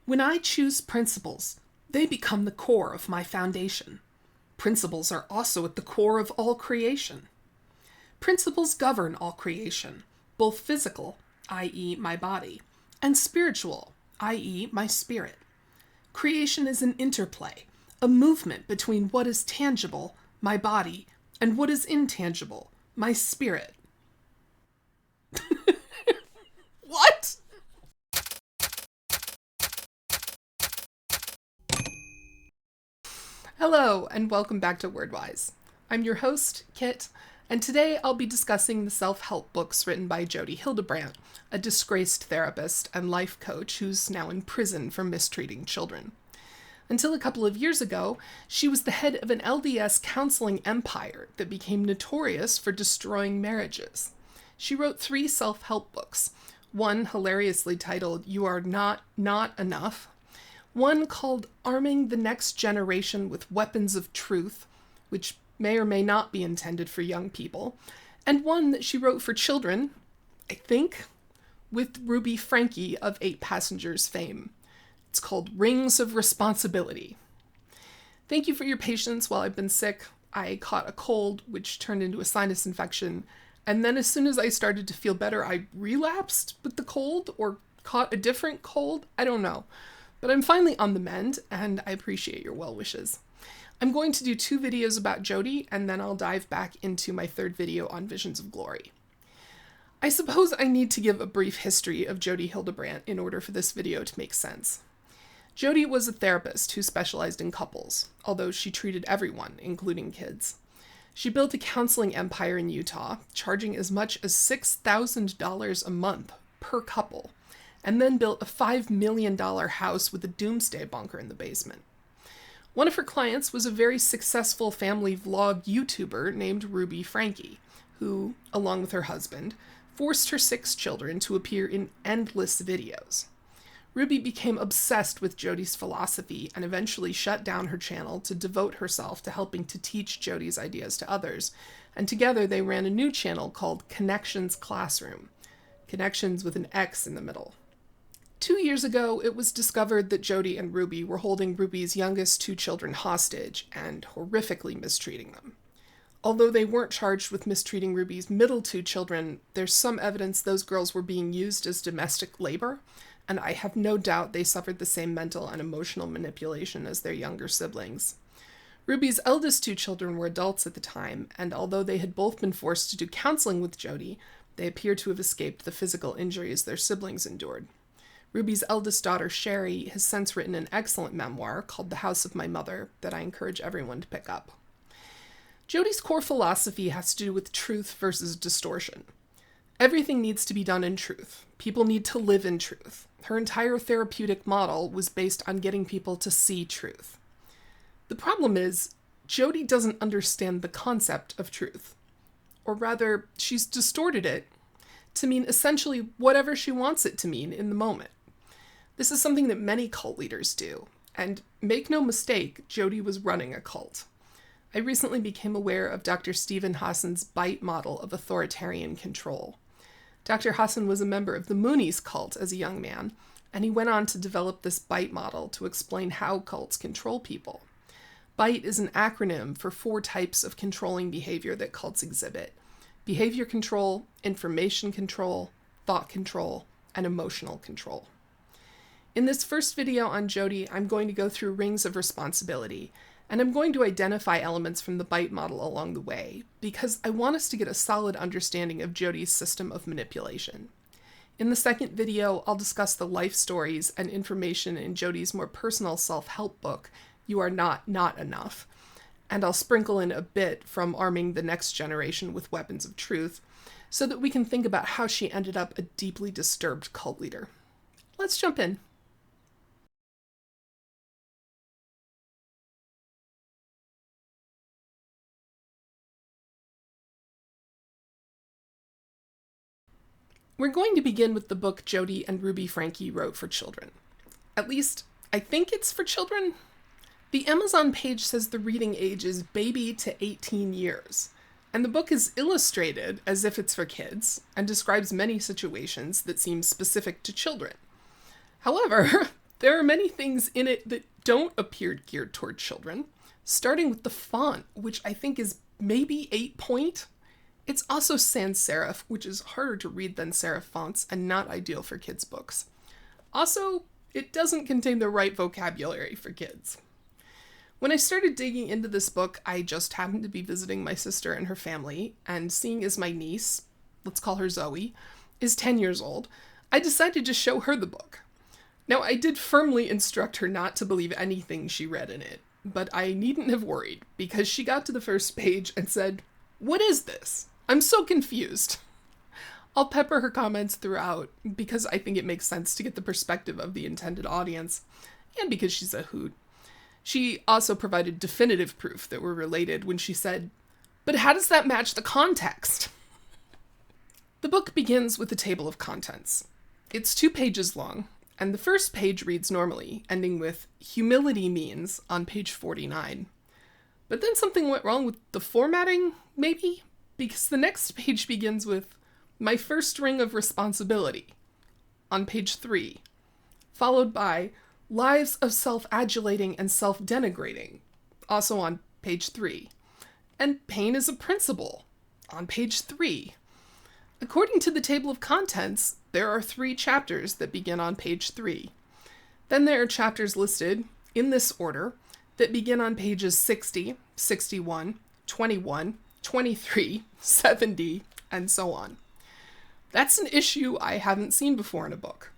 When I choose principles, they become the core of my foundation. Principles are also at the core of all creation. Principles govern all creation, both physical, i.e., my body, and spiritual, i.e., my spirit. Creation is an interplay, a movement between what is tangible, my body, and what is intangible, my spirit. What? Hello, and welcome back to WordWise. I'm your host, Kit, and today I'll be discussing the self-help books written by Jodi Hildebrandt, a disgraced therapist and life coach who's now in prison for mistreating children. Until a couple of years ago, she was the head of an LDS counseling empire that became notorious for destroying marriages. She wrote 3 self-help books, one hilariously titled You Are Not Enough, one called Arming the Next Generation with Weapons of Truth, which may or may not be intended for young people, and one that she wrote for children, I think, with Ruby Franke of 8 Passengers fame. It's called Rings of Responsibility. Thank you for your patience while I've been sick. I caught a cold, which turned into a sinus infection, and then as soon as I started to feel better, I relapsed with the cold, or caught a different cold, I don't know. But I'm finally on the mend, and I appreciate your well wishes. I'm going to do 2 videos about Jodi, and then I'll dive back into my 3rd video on Visions of Glory. I suppose I need to give a brief history of Jodi Hildebrandt in order for this video to make sense. Jodi was a therapist who specialized in couples, although she treated everyone, including kids. She built a counseling empire in Utah, charging as much as $6,000 a month per couple, and then built a $5 million house with a doomsday bunker in the basement. One of her clients was a very successful family vlog YouTuber named Ruby Franke, who, along with her husband, forced her 6 children to appear in endless videos. Ruby became obsessed with Jodi's philosophy and eventually shut down her channel to devote herself to helping to teach Jodi's ideas to others, and together they ran a new channel called ConneXions Classroom. ConneXions with an X in the middle. 2 years ago, it was discovered that Jodi and Ruby were holding Ruby's youngest 2 children hostage and horrifically mistreating them. Although they weren't charged with mistreating Ruby's middle 2 children, there's some evidence those girls were being used as domestic labor, and I have no doubt they suffered the same mental and emotional manipulation as their younger siblings. Ruby's eldest 2 children were adults at the time, and although they had both been forced to do counseling with Jodi, they appear to have escaped the physical injuries their siblings endured. Ruby's eldest daughter, Sherry, has since written an excellent memoir called The House of My Mother that I encourage everyone to pick up. Jodi's core philosophy has to do with truth versus distortion. Everything needs to be done in truth. People need to live in truth. Her entire therapeutic model was based on getting people to see truth. The problem is, Jodi doesn't understand the concept of truth. Or rather, she's distorted it to mean essentially whatever she wants it to mean in the moment. This is something that many cult leaders do. And make no mistake, Jodi was running a cult. I recently became aware of Dr. Stephen Hassan's BITE model of authoritarian control. Dr. Hassan was a member of the Moonies cult as a young man, and he went on to develop this BITE model to explain how cults control people. BITE is an acronym for 4 types of controlling behavior that cults exhibit: behavior control, information control, thought control, and emotional control. In this first video on Jodi, I'm going to go through Rings of Responsibility, and I'm going to identify elements from the BITE model along the way, because I want us to get a solid understanding of Jodi's system of manipulation. In the second video, I'll discuss the life stories and information in Jodi's more personal self-help book, You Are Not Enough, and I'll sprinkle in a bit from Arming the Next Generation with Weapons of Truth, so that we can think about how she ended up a deeply disturbed cult leader. Let's jump in. We're going to begin with the book Jodi and Ruby Franke wrote for children. At least, I think it's for children. The Amazon page says the reading age is baby to 18 years, and the book is illustrated as if it's for kids and describes many situations that seem specific to children. However, There are many things in it that don't appear geared toward children, starting with the font, which I think is maybe 8-point. It's also sans serif, which is harder to read than serif fonts and not ideal for kids' books. Also, it doesn't contain the right vocabulary for kids. When I started digging into this book, I just happened to be visiting my sister and her family, and seeing as my niece, let's call her Zoe, is 10 years old, I decided to show her the book. Now, I did firmly instruct her not to believe anything she read in it, but I needn't have worried, because she got to the first page and said, "What is this? I'm so confused." I'll pepper her comments throughout, because I think it makes sense to get the perspective of the intended audience, and because she's a hoot. She also provided definitive proof that we're related when she said, "But how does that match the context?" The book begins with a table of contents. It's 2 pages long, and the first page reads normally, ending with "humility means" on page 49. But then something went wrong with the formatting, maybe? Because the next page begins with "my first ring of responsibility" on page 3, followed by "lives of self-adulating and self-denigrating" also on page 3, and "pain is a principle" on page 3. According to the table of contents, there are 3 chapters that begin on page 3. Then there are chapters listed, in this order, that begin on pages 60, 61, 21, 23, 70, and so on. That's an issue I haven't seen before in a book.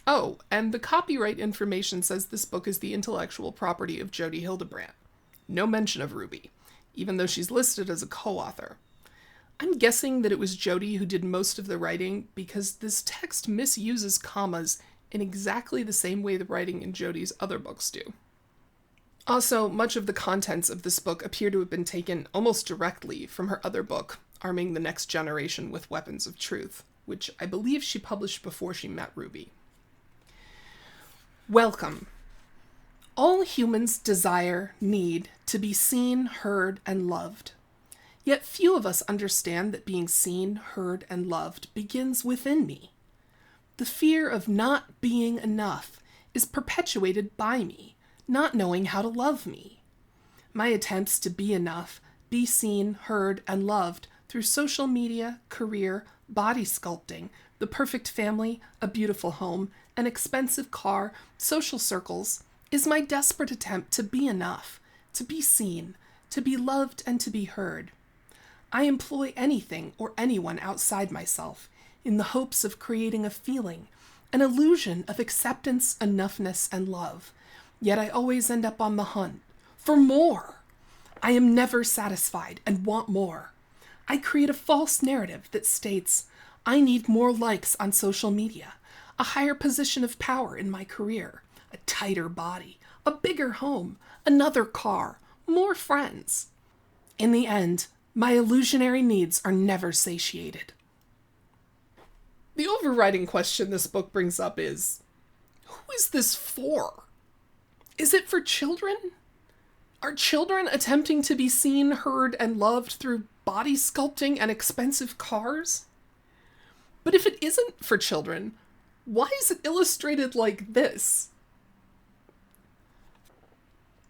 Oh, and the copyright information says this book is the intellectual property of Jodi Hildebrandt. No mention of Ruby, even though she's listed as a co-author. I'm guessing that it was Jodi who did most of the writing because this text misuses commas in exactly the same way the writing in Jodi's other books do. Also, much of the contents of this book appear to have been taken almost directly from her other book, Arming the Next Generation with Weapons of Truth, which I believe she published before she met Ruby. Welcome. All humans desire, need to be seen, heard, and loved. Yet few of us understand that being seen, heard, and loved begins within me. The fear of not being enough is perpetuated by me, not knowing how to love me. My attempts to be enough, be seen, heard, and loved through social media, career, body sculpting, the perfect family, a beautiful home, an expensive car, social circles, is my desperate attempt to be enough, to be seen, to be loved, and to be heard. I employ anything or anyone outside myself in the hopes of creating a feeling, an illusion of acceptance, enoughness, and love. Yet I always end up on the hunt for more. I am never satisfied and want more. I create a false narrative that states, I need more likes on social media, a higher position of power in my career, a tighter body, a bigger home, another car, more friends. In the end, my illusionary needs are never satiated. The overriding question this book brings up is, who is this for? Is it for children? Are children attempting to be seen, heard, and loved through body sculpting and expensive cars? But if it isn't for children, why is it illustrated like this?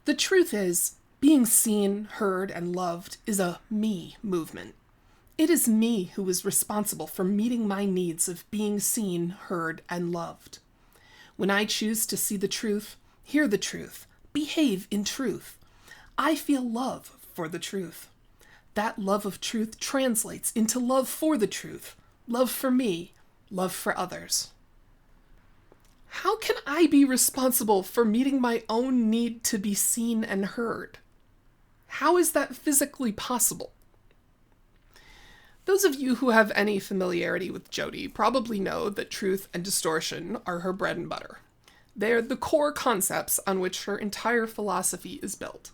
The truth is, being seen, heard, and loved is a me movement. It is me who is responsible for meeting my needs of being seen, heard, and loved. When I choose to see the truth, hear the truth, behave in truth, I feel love for the truth. That love of truth translates into love for the truth, love for me, love for others. How can I be responsible for meeting my own need to be seen and heard? How is that physically possible? Those of you who have any familiarity with Jodi probably know that truth and distortion are her bread and butter. They are the core concepts on which her entire philosophy is built.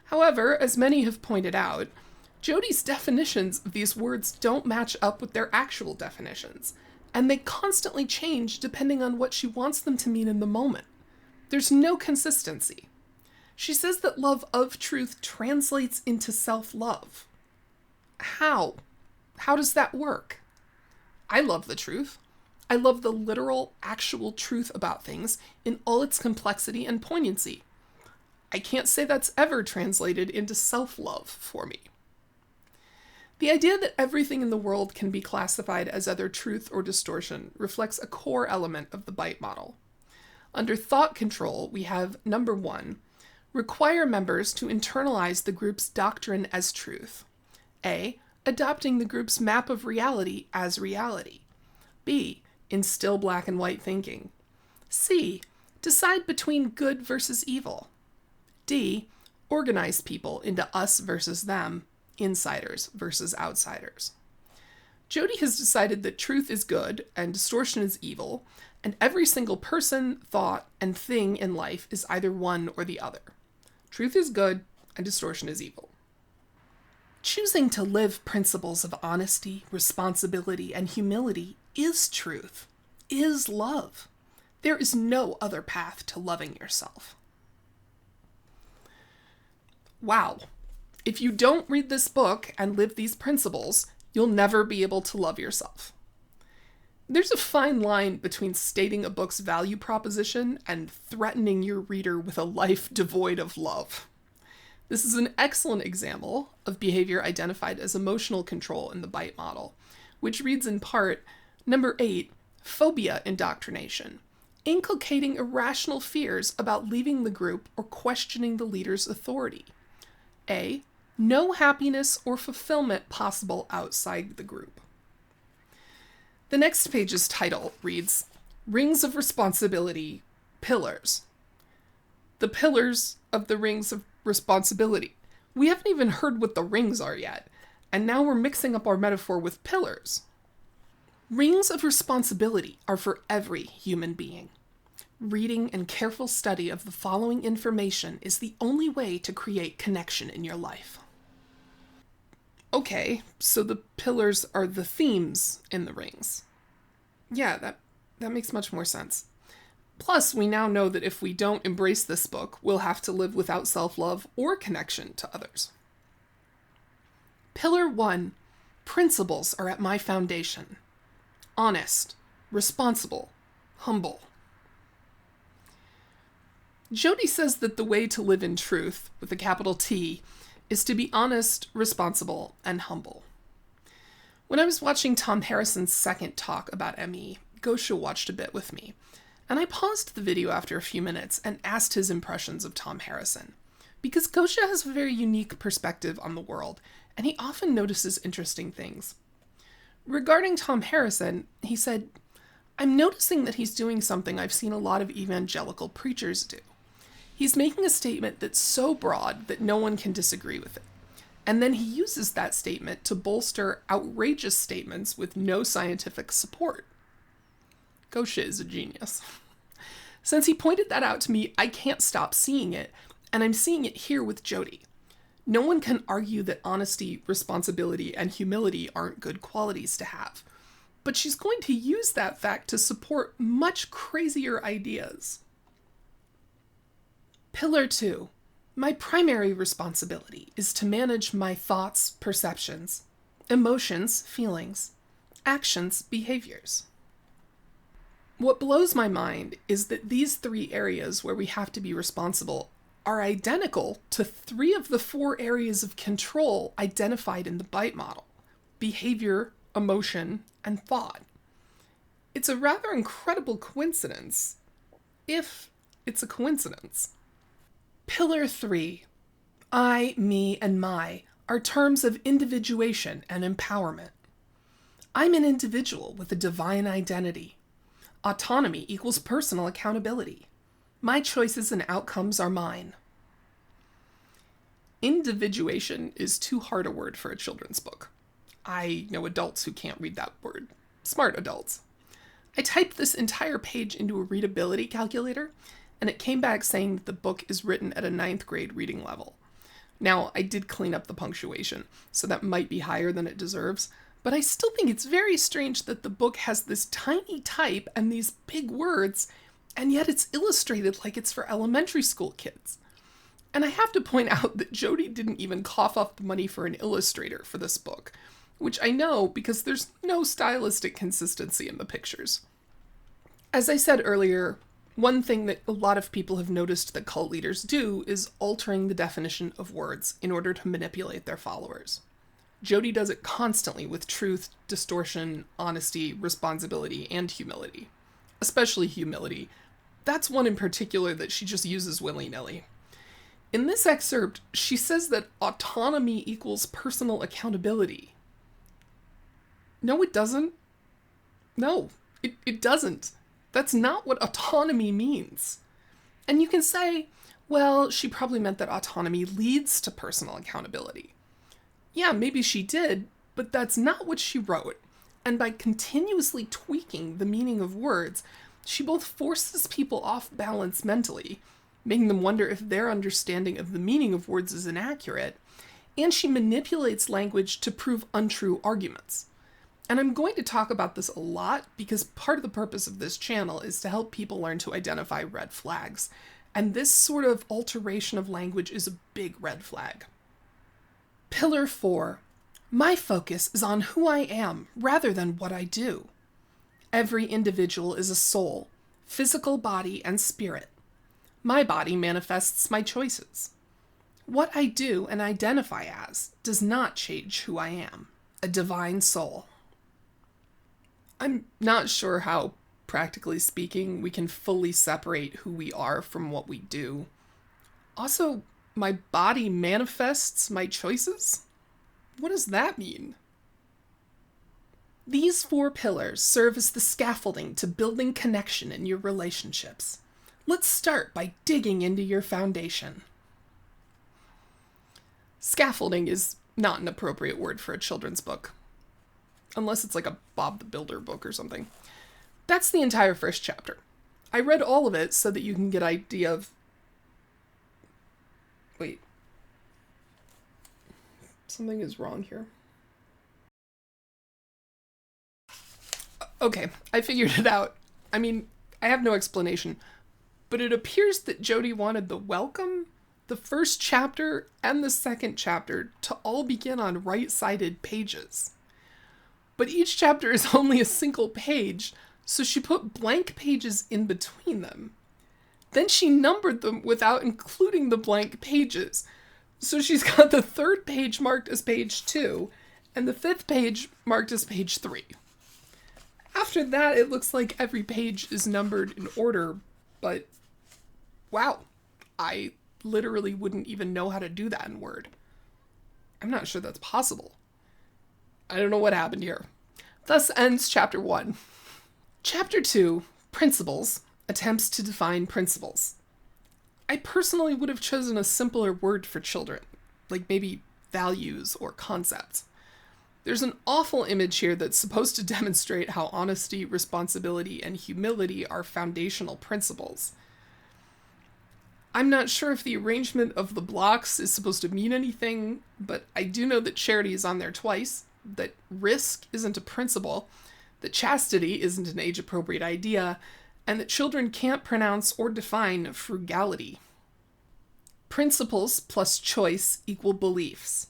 However, as many have pointed out, Jodi's definitions of these words don't match up with their actual definitions, and they constantly change depending on what she wants them to mean in the moment. There's no consistency. She says that love of truth translates into self-love. How? How does that work? I love the truth. I love the literal, actual truth about things in all its complexity and poignancy. I can't say that's ever translated into self-love for me. The idea that everything in the world can be classified as either truth or distortion reflects a core element of the BITE model. Under thought control, we have number 1, require members to internalize the group's doctrine as truth. A, adopting the group's map of reality as reality. B, instill black and white thinking. C, decide between good versus evil. D, organize people into us versus them, insiders versus outsiders. Jodi has decided that truth is good and distortion is evil, and every single person, thought, and thing in life is either one or the other. Truth is good and distortion is evil. Choosing to live principles of honesty, responsibility, and humility is truth, is love. There is no other path to loving yourself. Wow. If you don't read this book and live these principles, you'll never be able to love yourself. There's a fine line between stating a book's value proposition and threatening your reader with a life devoid of love. This is an excellent example of behavior identified as emotional control in the BITE model, which reads in part, number 8, phobia indoctrination, inculcating irrational fears about leaving the group or questioning the leader's authority. A, no happiness or fulfillment possible outside the group. The next page's title reads, Rings of Responsibility, Pillars. The pillars of the rings of responsibility. We haven't even heard what the rings are yet, and now we're mixing up our metaphor with pillars. Rings of responsibility are for every human being. Reading and careful study of the following information is the only way to create connection in your life. Okay, so the pillars are the themes in the rings. Yeah, that makes much more sense. Plus, we now know that if we don't embrace this book, we'll have to live without self-love or connection to others. Pillar 1, principles are at my foundation. Honest, responsible, humble. Jodi says that the way to live in truth, with a capital T, is to be honest, responsible, and humble. When I was watching Tom Harrison's second talk about ME, Gosha watched a bit with me, and I paused the video after a few minutes and asked his impressions of Tom Harrison, because Gosha has a very unique perspective on the world, and he often notices interesting things. Regarding Tom Harrison, he said, I'm noticing that he's doing something I've seen a lot of evangelical preachers do. He's making a statement that's so broad that no one can disagree with it. And then he uses that statement to bolster outrageous statements with no scientific support. Gosha is a genius. Since he pointed that out to me, I can't stop seeing it, and I'm seeing it here with Jodi. No one can argue that honesty, responsibility, and humility aren't good qualities to have. But she's going to use that fact to support much crazier ideas. Pillar 2. My primary responsibility is to manage my thoughts, perceptions, emotions, feelings, actions, behaviors. What blows my mind is that these 3 areas where we have to be responsible are identical to 3 of the 4 areas of control identified in the BITE model: behavior, emotion, and thought. It's a rather incredible coincidence, if it's a coincidence. Pillar 3. I, me, and my are terms of individuation and empowerment. I'm an individual with a divine identity. Autonomy equals personal accountability. My choices and outcomes are mine. Individuation is too hard a word for a children's book. I know adults who can't read that word. Smart adults. I typed this entire page into a readability calculator, and it came back saying that the book is written at a 9th grade reading level. Now, I did clean up the punctuation, so that might be higher than it deserves, but I still think it's very strange that the book has this tiny type and these big words, and yet it's illustrated like it's for elementary school kids. And I have to point out that Jodi didn't even cough up the money for an illustrator for this book, which I know because there's no stylistic consistency in the pictures. As I said earlier, one thing that a lot of people have noticed that cult leaders do is altering the definition of words in order to manipulate their followers. Jodi does it constantly with truth, distortion, honesty, responsibility, and humility. Especially humility. That's one in particular that she just uses willy-nilly. In this excerpt, she says that autonomy equals personal accountability. No, it doesn't. No, it doesn't. That's not what autonomy means. And you can say, well, she probably meant that autonomy leads to personal accountability. Yeah, maybe she did, but that's not what she wrote. And by continuously tweaking the meaning of words, she both forces people off balance mentally, making them wonder if their understanding of the meaning of words is inaccurate, and she manipulates language to prove untrue arguments. And I'm going to talk about this a lot because part of the purpose of this channel is to help people learn to identify red flags. And this sort of alteration of language is a big red flag. Pillar 4. My focus is on who I am rather than what I do. Every individual is a soul, physical body and spirit. My body manifests my choices. What I do and identify as does not change who I am, a divine soul. I'm not sure how, practically speaking, we can fully separate who we are from what we do. Also, my body manifests my choices? What does that mean? These 4 pillars serve as the scaffolding to building connection in your relationships. Let's start by digging into your foundation. Scaffolding is not an appropriate word for a children's book. Unless it's like a Bob the Builder book or something. That's the entire first chapter. I read all of it so that you can get an idea of... Wait. Something is wrong here. Okay, I figured it out. I mean, I have no explanation. But it appears that Jodi wanted the welcome, the first chapter, and the second chapter to all begin on right-sided pages. But each chapter is only a single page, so she put blank pages in between them. Then she numbered them without including the blank pages. So she's got the 3rd page marked as page 2, and the 5th page marked as page 3. After that, it looks like every page is numbered in order, but wow, I literally wouldn't even know how to do that in Word. I'm not sure that's possible. I don't know what happened here. Thus ends chapter 1. Chapter 2, Principles, attempts to define principles. I personally would have chosen a simpler word for children, like maybe values or concepts. There's an awful image here that's supposed to demonstrate how honesty, responsibility, and humility are foundational principles. I'm not sure if the arrangement of the blocks is supposed to mean anything, but I do know that charity is on there twice, that risk isn't a principle, that chastity isn't an age-appropriate idea, and that children can't pronounce or define frugality. Principles plus choice equal beliefs.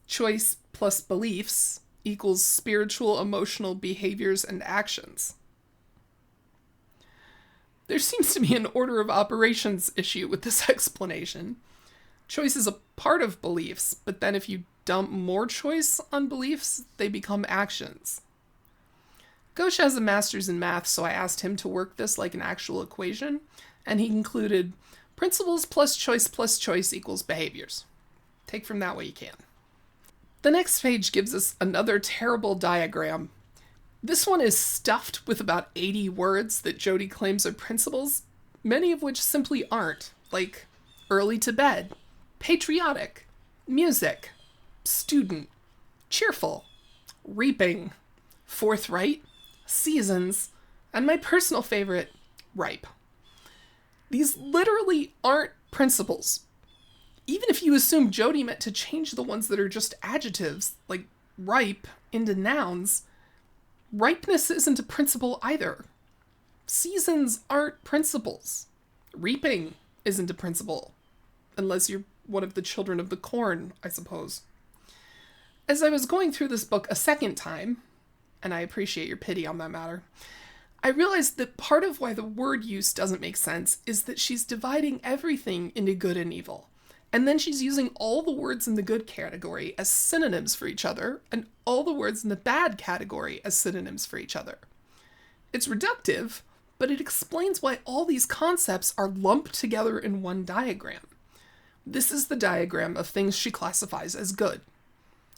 Choice plus beliefs equals spiritual, emotional behaviors and actions. There seems to be an order of operations issue with this explanation. Choice is a part of beliefs, but then if you dump more choice on beliefs, they become actions. Ghosh has a master's in math, so I asked him to work this like an actual equation, and he concluded, principles plus choice equals behaviors. Take from that what you can. The next page gives us another terrible diagram. This one is stuffed with about 80 words that Jodi claims are principles, many of which simply aren't, like early to bed, patriotic, music, student, cheerful, reaping, forthright, seasons, and my personal favorite, ripe. These literally aren't principles. Even if you assume Jodi meant to change the ones that are just adjectives, like ripe, into nouns, ripeness isn't a principle either. Seasons aren't principles. Reaping isn't a principle. Unless you're one of the children of the corn, I suppose. As I was going through this book a second time, and I appreciate your pity on that matter, I realized that part of why the word use doesn't make sense is that she's dividing everything into good and evil. And then she's using all the words in the good category as synonyms for each other, and all the words in the bad category as synonyms for each other. It's reductive, but it explains why all these concepts are lumped together in one diagram. This is the diagram of things she classifies as good.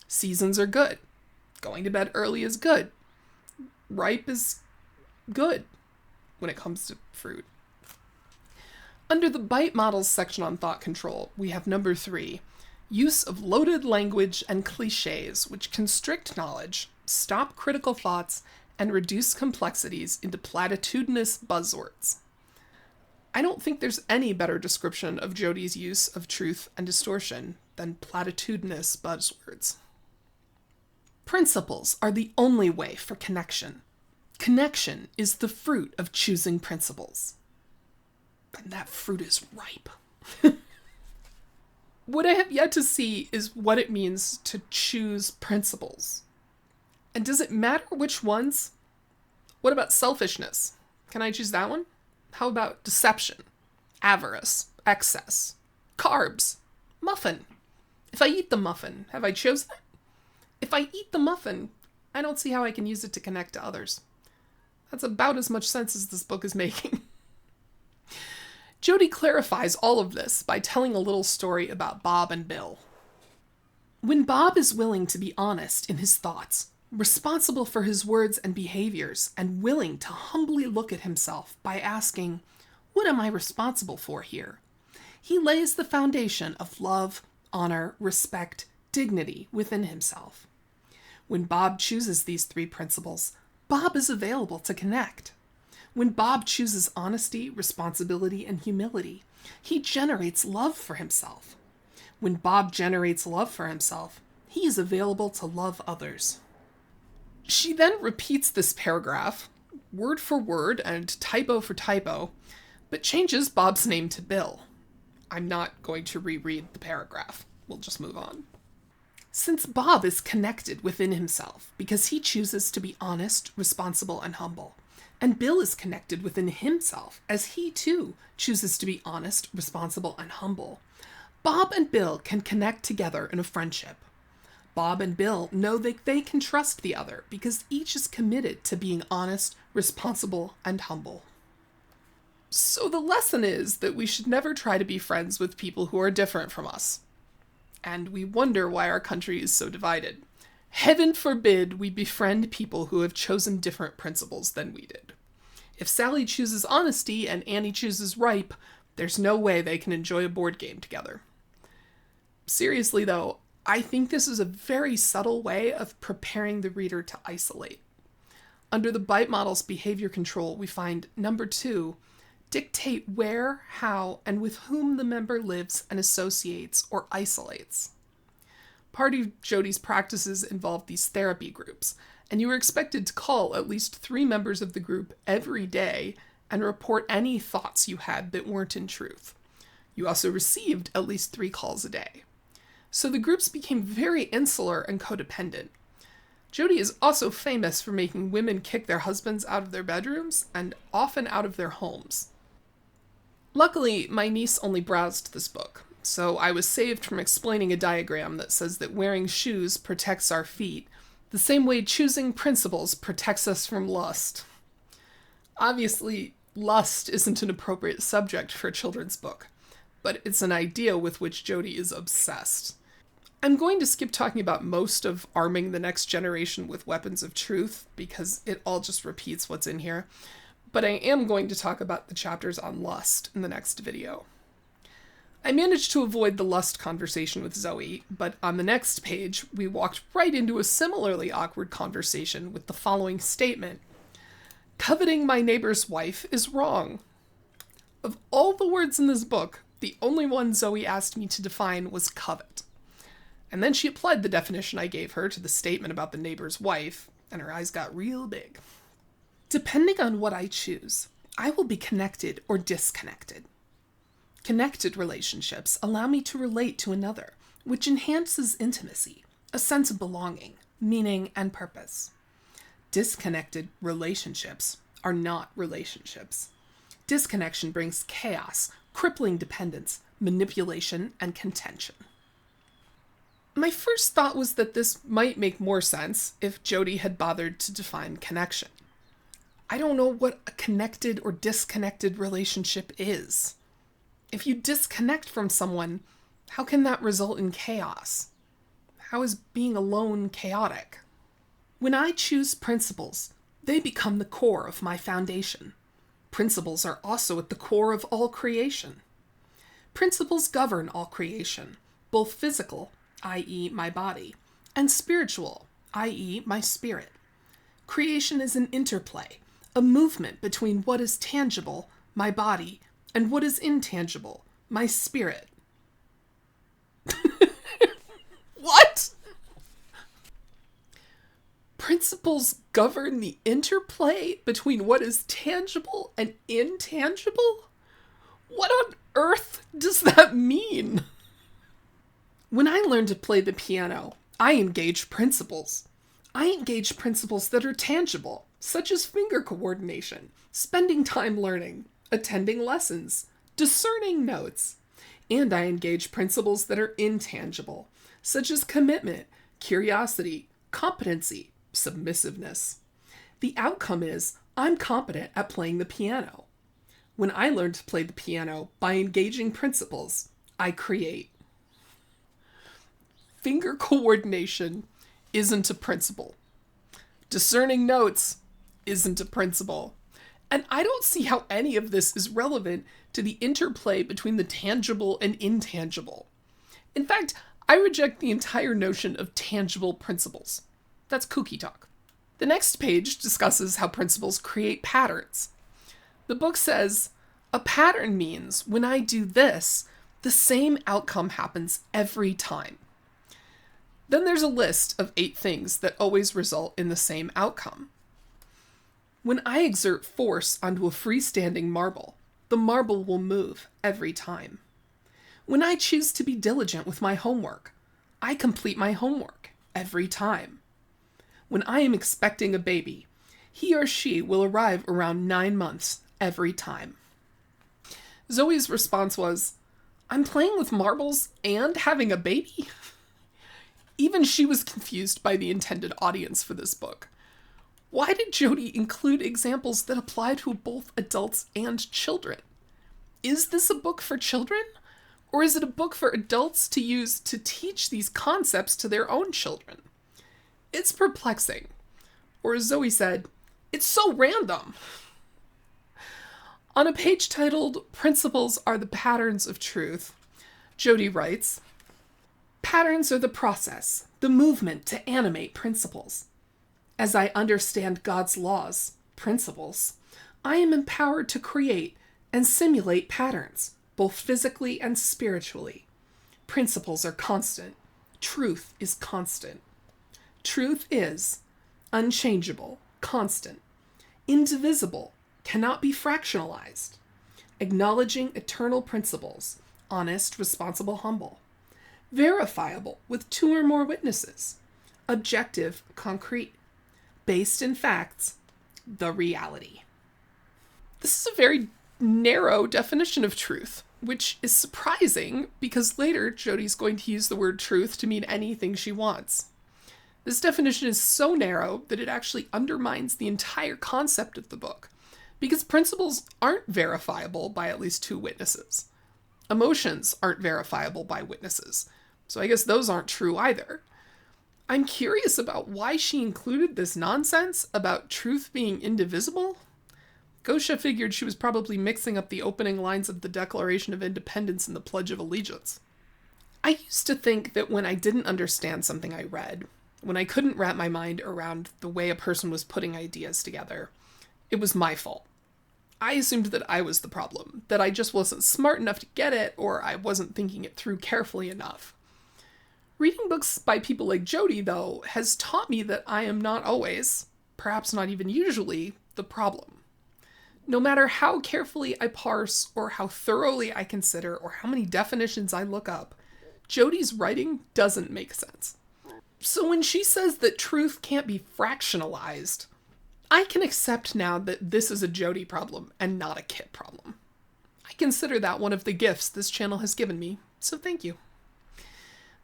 Seasons are good. Going to bed early is good. Ripe is good when it comes to fruit. Under the Byte Models section on thought control, we have number 3, use of loaded language and cliches which constrict knowledge, stop critical thoughts, and reduce complexities into platitudinous buzzwords. I don't think there's any better description of Jodi's use of truth and distortion than platitudinous buzzwords. Principles are the only way for connection. Connection is the fruit of choosing principles. And that fruit is ripe. What I have yet to see is what it means to choose principles. And does it matter which ones? What about selfishness? Can I choose that one? How about deception, avarice, excess, carbs, muffin? If I eat the muffin, have I chosen it? If I eat the muffin, I don't see how I can use it to connect to others. That's about as much sense as this book is making. Jodi clarifies all of this by telling a little story about Bob and Bill. When Bob is willing to be honest in his thoughts, responsible for his words and behaviors, and willing to humbly look at himself by asking, "What am I responsible for here?" he lays the foundation of love, honor, respect, dignity within himself. When Bob chooses these 3 principles, Bob is available to connect. When Bob chooses honesty, responsibility, and humility, he generates love for himself. When Bob generates love for himself, he is available to love others. She then repeats this paragraph, word for word and typo for typo, but changes Bob's name to Bill. I'm not going to reread the paragraph. We'll just move on. Since Bob is connected within himself because he chooses to be honest, responsible, and humble, and Bill is connected within himself as he too chooses to be honest, responsible, and humble, Bob and Bill can connect together in a friendship. Bob and Bill know that they can trust the other because each is committed to being honest, responsible, and humble. So the lesson is that we should never try to be friends with people who are different from us. And we wonder why our country is so divided. Heaven forbid we befriend people who have chosen different principles than we did. If Sally chooses honesty and Annie chooses ripe, there's no way they can enjoy a board game together. Seriously though, I think this is a very subtle way of preparing the reader to isolate. Under the Byte Models behavior control, we find number 2, dictate where, how, and with whom the member lives and associates or isolates. Part of Jodi's practices involved these therapy groups, and you were expected to call at least 3 members of the group every day and report any thoughts you had that weren't in truth. You also received at least 3 calls a day. So the groups became very insular and codependent. Jodi is also famous for making women kick their husbands out of their bedrooms and often out of their homes. Luckily, my niece only browsed this book, so I was saved from explaining a diagram that says that wearing shoes protects our feet, the same way choosing principles protects us from lust. Obviously, lust isn't an appropriate subject for a children's book, but it's an idea with which Jodi is obsessed. I'm going to skip talking about most of arming the next generation with weapons of truth, because it all just repeats what's in here. But I am going to talk about the chapters on lust in the next video. I managed to avoid the lust conversation with Zoe, but on the next page, we walked right into a similarly awkward conversation with the following statement: "Coveting my neighbor's wife is wrong." Of all the words in this book, the only one Zoe asked me to define was covet. And then she applied the definition I gave her to the statement about the neighbor's wife, and her eyes got real big. Depending on what I choose, I will be connected or disconnected. Connected relationships allow me to relate to another, which enhances intimacy, a sense of belonging, meaning, and purpose. Disconnected relationships are not relationships. Disconnection brings chaos, crippling dependence, manipulation, and contention. My first thought was that this might make more sense if Jodi had bothered to define connection. I don't know what a connected or disconnected relationship is. If you disconnect from someone, how can that result in chaos? How is being alone chaotic? When I choose principles, they become the core of my foundation. Principles are also at the core of all creation. Principles govern all creation, both physical, i.e. my body, and spiritual, i.e. my spirit. Creation is an interplay, a movement between what is tangible, my body, and what is intangible, my spirit. What? Principles govern the interplay between what is tangible and intangible? What on earth does that mean? When I learned to play the piano, I engaged principles. I engaged principles that are tangible, such as finger coordination, spending time learning, attending lessons, discerning notes. And I engage principles that are intangible, such as commitment, curiosity, competency, submissiveness. The outcome is I'm competent at playing the piano. When I learned to play the piano by engaging principles, I create. Finger coordination isn't a principle. Discerning notes isn't a principle. And I don't see how any of this is relevant to the interplay between the tangible and intangible. In fact, I reject the entire notion of tangible principles. That's kooky talk. The next page discusses how principles create patterns. The book says, a pattern means when I do this, the same outcome happens every time. Then there's a list of 8 things that always result in the same outcome. When I exert force onto a freestanding marble, the marble will move every time. When I choose to be diligent with my homework, I complete my homework every time. When I am expecting a baby, he or she will arrive around 9 months every time. Zoe's response was, I'm playing with marbles and having a baby? Even she was confused by the intended audience for this book. Why did Jodi include examples that apply to both adults and children? Is this a book for children? Or is it a book for adults to use to teach these concepts to their own children? It's perplexing. Or as Zoe said, it's so random. On a page titled, Principles are the Patterns of Truth, Jodi writes, patterns are the process, the movement to animate principles. As I understand God's laws, principles, I am empowered to create and simulate patterns, both physically and spiritually. Principles are constant. Truth is constant. Truth is unchangeable, constant, indivisible, cannot be fractionalized, acknowledging eternal principles, honest, responsible, humble, verifiable with 2 or more witnesses, objective, concrete, based in facts, the reality. This is a very narrow definition of truth, which is surprising because later Jodi's going to use the word truth to mean anything she wants. This definition is so narrow that it actually undermines the entire concept of the book, because principles aren't verifiable by at least 2 witnesses. Emotions aren't verifiable by witnesses, so I guess those aren't true either. I'm curious about why she included this nonsense about truth being indivisible. Gosha figured she was probably mixing up the opening lines of the Declaration of Independence and the Pledge of Allegiance. I used to think that when I didn't understand something I read, when I couldn't wrap my mind around the way a person was putting ideas together, it was my fault. I assumed that I was the problem, that I just wasn't smart enough to get it, or I wasn't thinking it through carefully enough. Reading books by people like Jodi, though, has taught me that I am not always, perhaps not even usually, the problem. No matter how carefully I parse, or how thoroughly I consider, or how many definitions I look up, Jodi's writing doesn't make sense. So when she says that truth can't be fractionalized, I can accept now that this is a Jodi problem and not a Kit problem. I consider that one of the gifts this channel has given me, so thank you.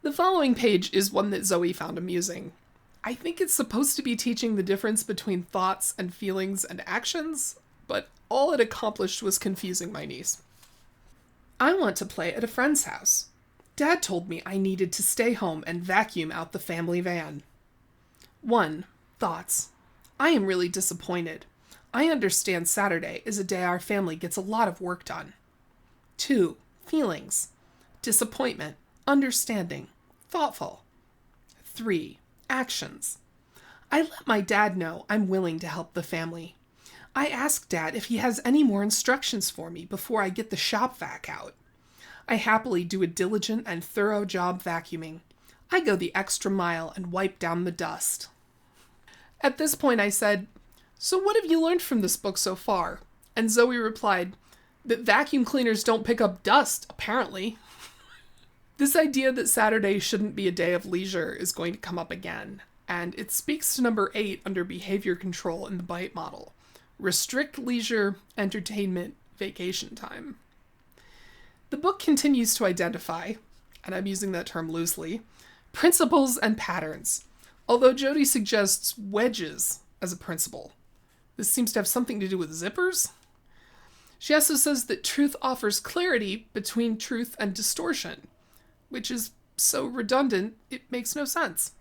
The following page is one that Zoe found amusing. I think it's supposed to be teaching the difference between thoughts and feelings and actions, but all it accomplished was confusing my niece. I want to play at a friend's house. Dad told me I needed to stay home and vacuum out the family van. 1. Thoughts. I am really disappointed. I understand Saturday is a day our family gets a lot of work done. 2. Feelings. Disappointment, understanding, thoughtful. 3. Actions. I let my dad know I'm willing to help the family. I asked Dad if he has any more instructions for me before I get the shop vac out. I happily do a diligent and thorough job vacuuming. I go the extra mile and wipe down the dust. At this point I said, "So what have you learned from this book so far?" And Zoe replied, "That vacuum cleaners don't pick up dust, apparently." This idea that Saturday shouldn't be a day of leisure is going to come up again, and it speaks to number 8 under behavior control in the BITE model. Restrict leisure, entertainment, vacation time. The book continues to identify, and I'm using that term loosely, principles and patterns, although Jodi suggests wedges as a principle. This seems to have something to do with zippers. She also says that truth offers clarity between truth and distortion, which is so redundant it makes no sense.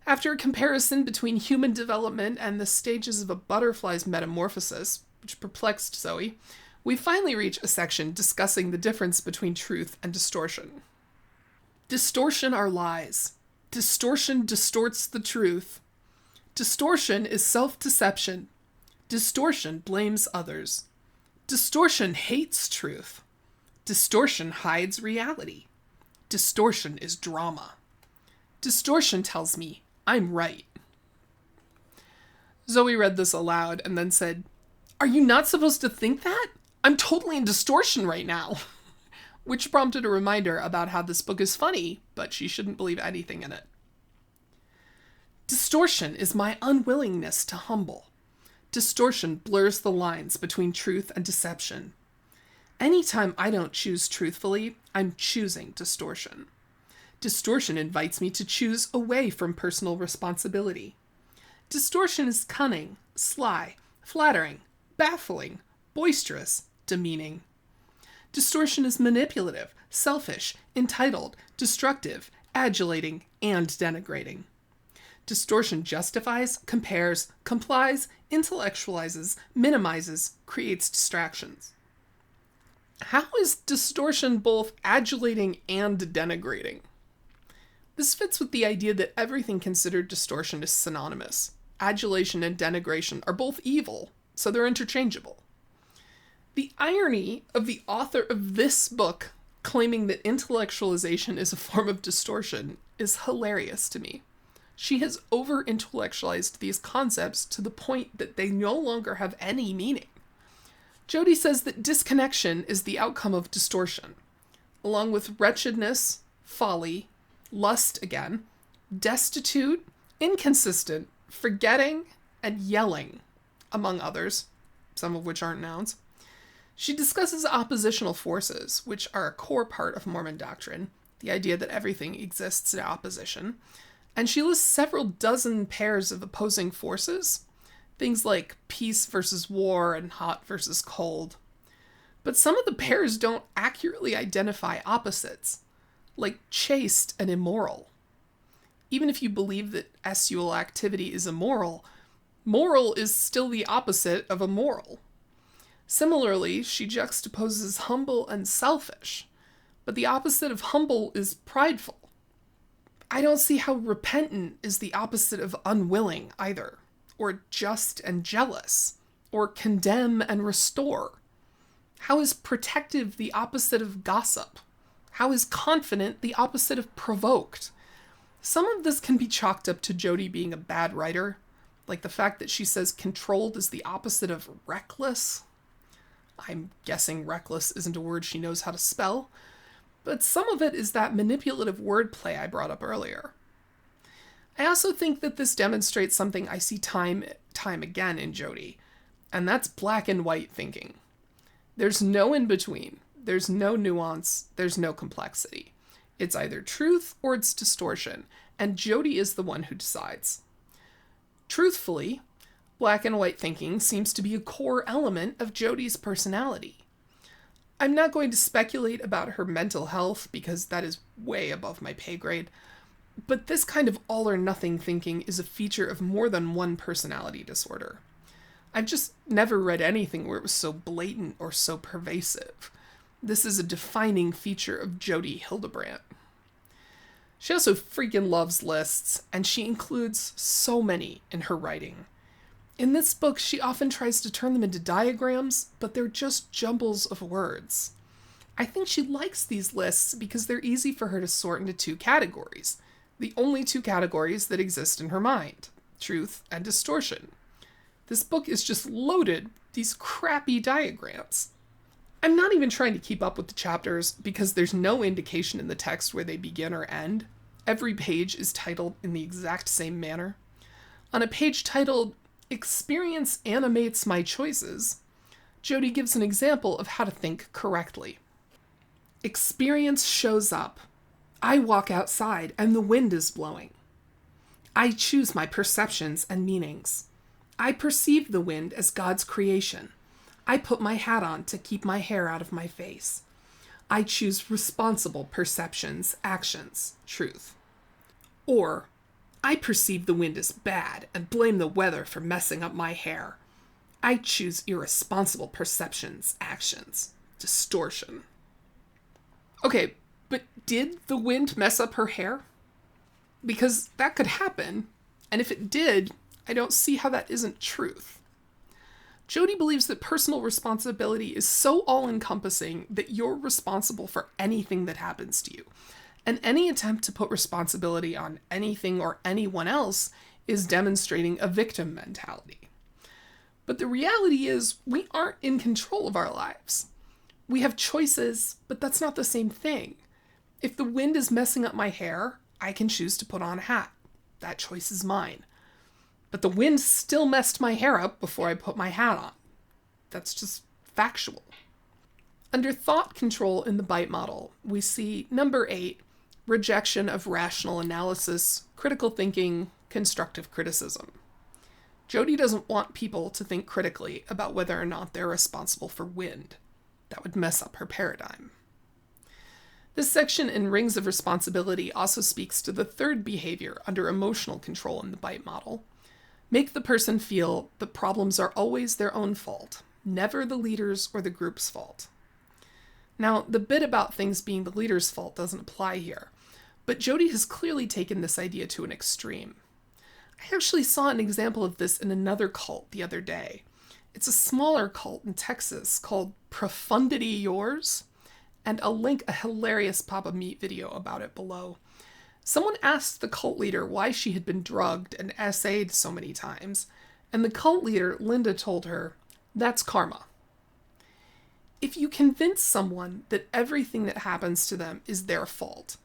After a comparison between human development and the stages of a butterfly's metamorphosis, which perplexed Zoe, we finally reach a section discussing the difference between truth and distortion. Distortion are lies. Distortion distorts the truth. Distortion is self-deception. Distortion blames others. Distortion hates truth. Distortion hides reality. Distortion is drama. Distortion tells me I'm right. Zoe read this aloud and then said, "Are you not supposed to think that? I'm totally in distortion right now." Which prompted a reminder about how this book is funny, but she shouldn't believe anything in it. Distortion is my unwillingness to humble. Distortion blurs the lines between truth and deception. Anytime I don't choose truthfully, I'm choosing distortion. Distortion invites me to choose away from personal responsibility. Distortion is cunning, sly, flattering, baffling, boisterous, demeaning. Distortion is manipulative, selfish, entitled, destructive, adulating, and denigrating. Distortion justifies, compares, complies, intellectualizes, minimizes, creates distractions. How is distortion both adulating and denigrating? This fits with the idea that everything considered distortion is synonymous. Adulation and denigration are both evil, so they're interchangeable. The irony of the author of this book claiming that intellectualization is a form of distortion is hilarious to me. She has over-intellectualized these concepts to the point that they no longer have any meaning. Jodi says that disconnection is the outcome of distortion, along with wretchedness, folly, lust again, destitute, inconsistent, forgetting, and yelling, among others, some of which aren't nouns. She discusses oppositional forces, which are a core part of Mormon doctrine, the idea that everything exists in opposition, and she lists several dozen pairs of opposing forces, things like peace versus war and hot versus cold. But some of the pairs don't accurately identify opposites, like chaste and immoral. Even if you believe that sexual activity is immoral, moral is still the opposite of immoral. Similarly, she juxtaposes humble and selfish, but the opposite of humble is prideful. I don't see how repentant is the opposite of unwilling either, or just and jealous, or condemn and restore. How is protective the opposite of gossip? How is confident the opposite of provoked? Some of this can be chalked up to Jodi being a bad writer, like the fact that she says controlled is the opposite of reckless. I'm guessing reckless isn't a word she knows how to spell, but some of it is that manipulative wordplay I brought up earlier. I also think that this demonstrates something I see time time again in Jodi, and that's black and white thinking. There's no in between. There's no nuance. There's no complexity. It's either truth or it's distortion, and Jodi is the one who decides. Truthfully, black and white thinking seems to be a core element of Jodi's personality. I'm not going to speculate about her mental health because that is way above my pay grade, but this kind of all or nothing thinking is a feature of more than one personality disorder. I've just never read anything where it was so blatant or so pervasive. This is a defining feature of Jodi Hildebrandt. She also freaking loves lists, and she includes so many in her writing. In this book, she often tries to turn them into diagrams, but they're just jumbles of words. I think she likes these lists because they're easy for her to sort into two categories, the only two categories that exist in her mind, truth and distortion. This book is just loaded with these crappy diagrams. I'm not even trying to keep up with the chapters because there's no indication in the text where they begin or end. Every page is titled in the exact same manner. On a page titled, "Experience Animates My Choices," Jodi gives an example of how to think correctly. Experience shows up. I walk outside and the wind is blowing. I choose my perceptions and meanings. I perceive the wind as God's creation. I put my hat on to keep my hair out of my face. I choose responsible perceptions, actions, truth. Or, I perceive the wind as bad and blame the weather for messing up my hair. I choose irresponsible perceptions, actions, distortion. Okay, but did the wind mess up her hair? Because that could happen, and if it did, I don't see how that isn't truth. Jodi believes that personal responsibility is so all-encompassing that you're responsible for anything that happens to you. And any attempt to put responsibility on anything or anyone else is demonstrating a victim mentality. But the reality is, we aren't in control of our lives. We have choices, but that's not the same thing. If the wind is messing up my hair, I can choose to put on a hat. That choice is mine. But the wind still messed my hair up before I put my hat on. That's just factual. Under thought control in the BITE model, we see number 8, rejection of rational analysis, critical thinking, constructive criticism. Jodi doesn't want people to think critically about whether or not they're responsible for wind. That would mess up her paradigm. This section in Rings of Responsibility also speaks to the third behavior under emotional control in the BITE model. Make the person feel that problems are always their own fault, never the leader's or the group's fault. Now, the bit about things being the leader's fault doesn't apply here, but Jodi has clearly taken this idea to an extreme. I actually saw an example of this in another cult the other day. It's a smaller cult in Texas called Profundity Yours, and I'll link a hilarious Papa Meat video about it below. Someone asked the cult leader why she had been drugged and essayed so many times, and the cult leader, Linda, told her, "That's karma." If you convince someone that everything that happens to them is their fault,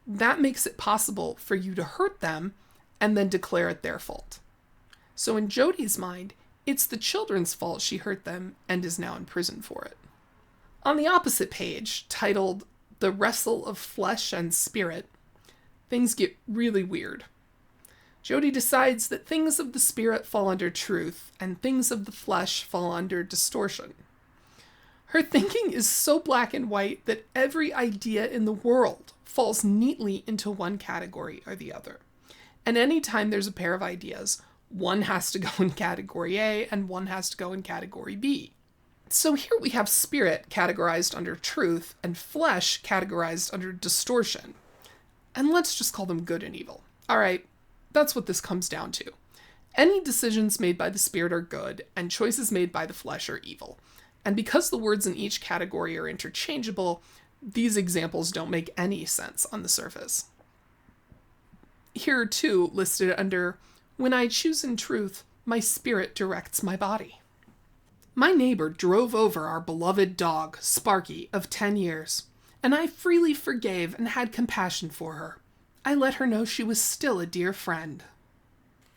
that makes it possible for you to hurt them and then declare it their fault. So in Jodi's mind, it's the children's fault she hurt them and is now in prison for it. On the opposite page, titled The Wrestle of Flesh and Spirit, things get really weird. Jodi decides that things of the spirit fall under truth and things of the flesh fall under distortion. Her thinking is so black and white that every idea in the world falls neatly into one category or the other. And anytime there's a pair of ideas, one has to go in category A and one has to go in category B. So here we have spirit categorized under truth and flesh categorized under distortion. And let's just call them good and evil. All right, that's what this comes down to. Any decisions made by the spirit are good, and choices made by the flesh are evil. And because the words in each category are interchangeable, these examples don't make any sense on the surface. Here, too, listed under, when I choose in truth, my spirit directs my body. My neighbor drove over our beloved dog, Sparky, of 10 years. And I freely forgave and had compassion for her. I let her know she was still a dear friend.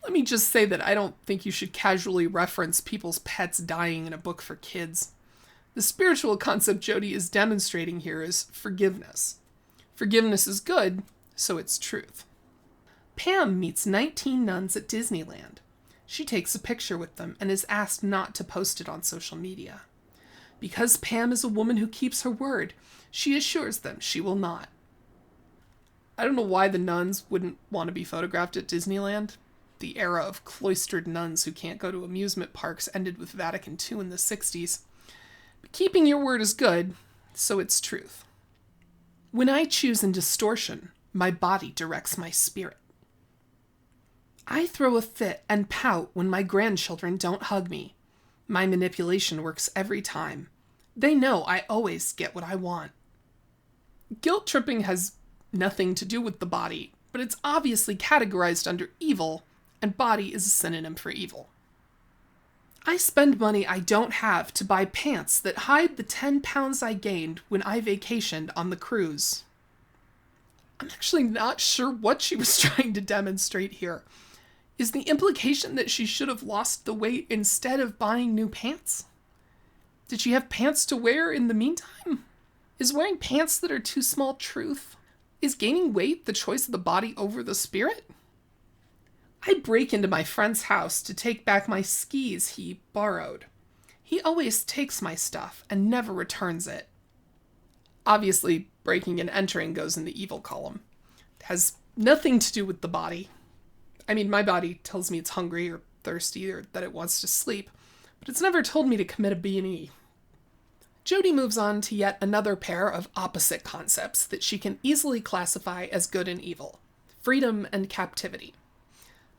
Let me just say that I don't think you should casually reference people's pets dying in a book for kids. The spiritual concept Jodi is demonstrating here is forgiveness. Forgiveness is good, so it's truth. Pam meets 19 nuns at Disneyland. She takes a picture with them and is asked not to post it on social media. Because Pam is a woman who keeps her word, she assures them she will not. I don't know why the nuns wouldn't want to be photographed at Disneyland. The era of cloistered nuns who can't go to amusement parks ended with Vatican II in the 60s. But keeping your word is good, so it's truth. When I choose in distortion, my body directs my spirit. I throw a fit and pout when my grandchildren don't hug me. My manipulation works every time. They know I always get what I want. Guilt tripping has nothing to do with the body, but it's obviously categorized under evil, and body is a synonym for evil. I spend money I don't have to buy pants that hide the 10 pounds I gained when I vacationed on the cruise. I'm actually not sure what she was trying to demonstrate here. Is the implication that she should have lost the weight instead of buying new pants? Did she have pants to wear in the meantime? Is wearing pants that are too small truth? Is gaining weight the choice of the body over the spirit? I break into my friend's house to take back my skis he borrowed. He always takes my stuff and never returns it. Obviously, breaking and entering goes in the evil column. It has nothing to do with the body. I mean, my body tells me it's hungry or thirsty or that it wants to sleep, but it's never told me to commit a B&E. Jodi moves on to yet another pair of opposite concepts that she can easily classify as good and evil: freedom and captivity.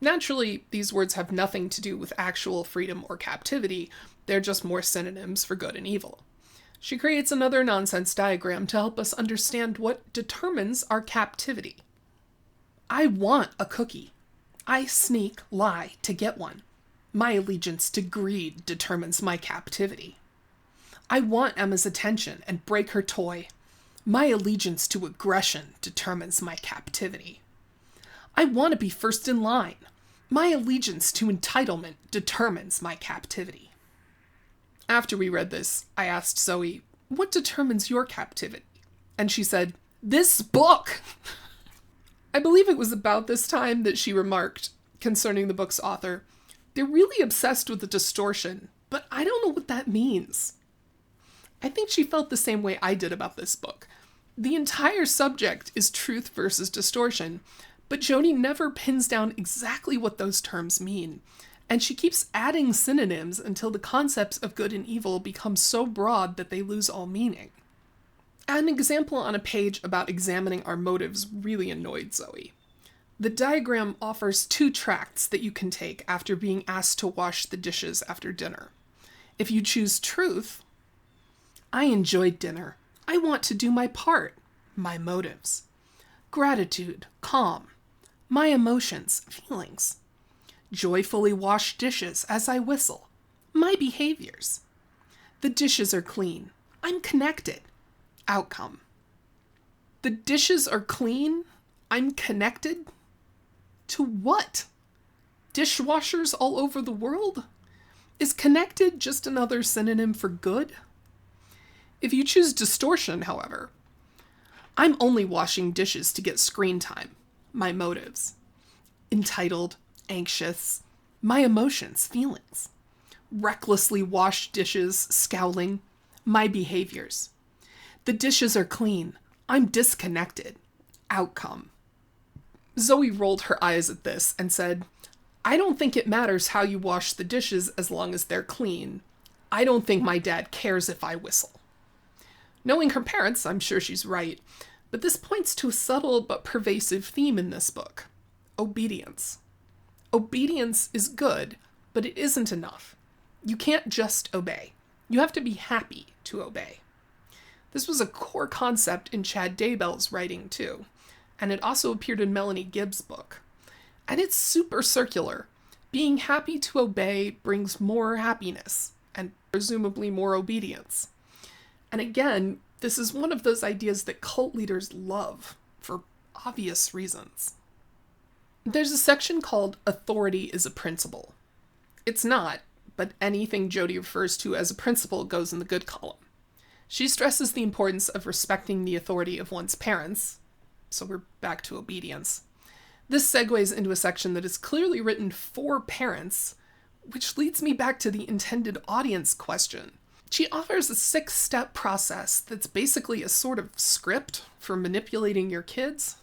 Naturally, these words have nothing to do with actual freedom or captivity, they're just more synonyms for good and evil. She creates another nonsense diagram to help us understand what determines our captivity. I want a cookie. I sneak, lie to get one. My allegiance to greed determines my captivity. I want Emma's attention and break her toy. My allegiance to aggression determines my captivity. I want to be first in line. My allegiance to entitlement determines my captivity. After we read this, I asked Zoe, "What determines your captivity?" And she said, "This book!" I believe it was about this time that she remarked, concerning the book's author, "They're really obsessed with the distortion, but I don't know what that means." I think she felt the same way I did about this book. The entire subject is truth versus distortion, but Jodi never pins down exactly what those terms mean, and she keeps adding synonyms until the concepts of good and evil become so broad that they lose all meaning. An example on a page about examining our motives really annoyed Zoe. The diagram offers 2 tracts that you can take after being asked to wash the dishes after dinner. If you choose truth, I enjoyed dinner. I want to do my part. My motives. Gratitude, calm. My emotions, feelings. Joyfully wash dishes as I whistle. My behaviors. The dishes are clean. I'm connected. Outcome. The dishes are clean. I'm connected. To what? Dishwashers all over the world? Is connected just another synonym for good? If you choose distortion, however, I'm only washing dishes to get screen time. My motives. Entitled, anxious. My emotions, feelings. Recklessly wash dishes, scowling. My behaviors. The dishes are clean. I'm disconnected. Outcome. Zoe rolled her eyes at this and said, "I don't think it matters how you wash the dishes as long as they're clean. I don't think my dad cares if I whistle." Knowing her parents, I'm sure she's right, but this points to a subtle but pervasive theme in this book: obedience. Obedience is good, but it isn't enough. You can't just obey. You have to be happy to obey. This was a core concept in Chad Daybell's writing too, and it also appeared in Melanie Gibbs' book. And it's super circular. Being happy to obey brings more happiness, and presumably more obedience. And again, this is one of those ideas that cult leaders love, for obvious reasons. There's a section called Authority is a Principle. It's not, but anything Jodi refers to as a principle goes in the good column. She stresses the importance of respecting the authority of one's parents, so we're back to obedience. This segues into a section that is clearly written for parents, which leads me back to the intended audience question. She offers a 6-step process that's basically a sort of script for manipulating your kids.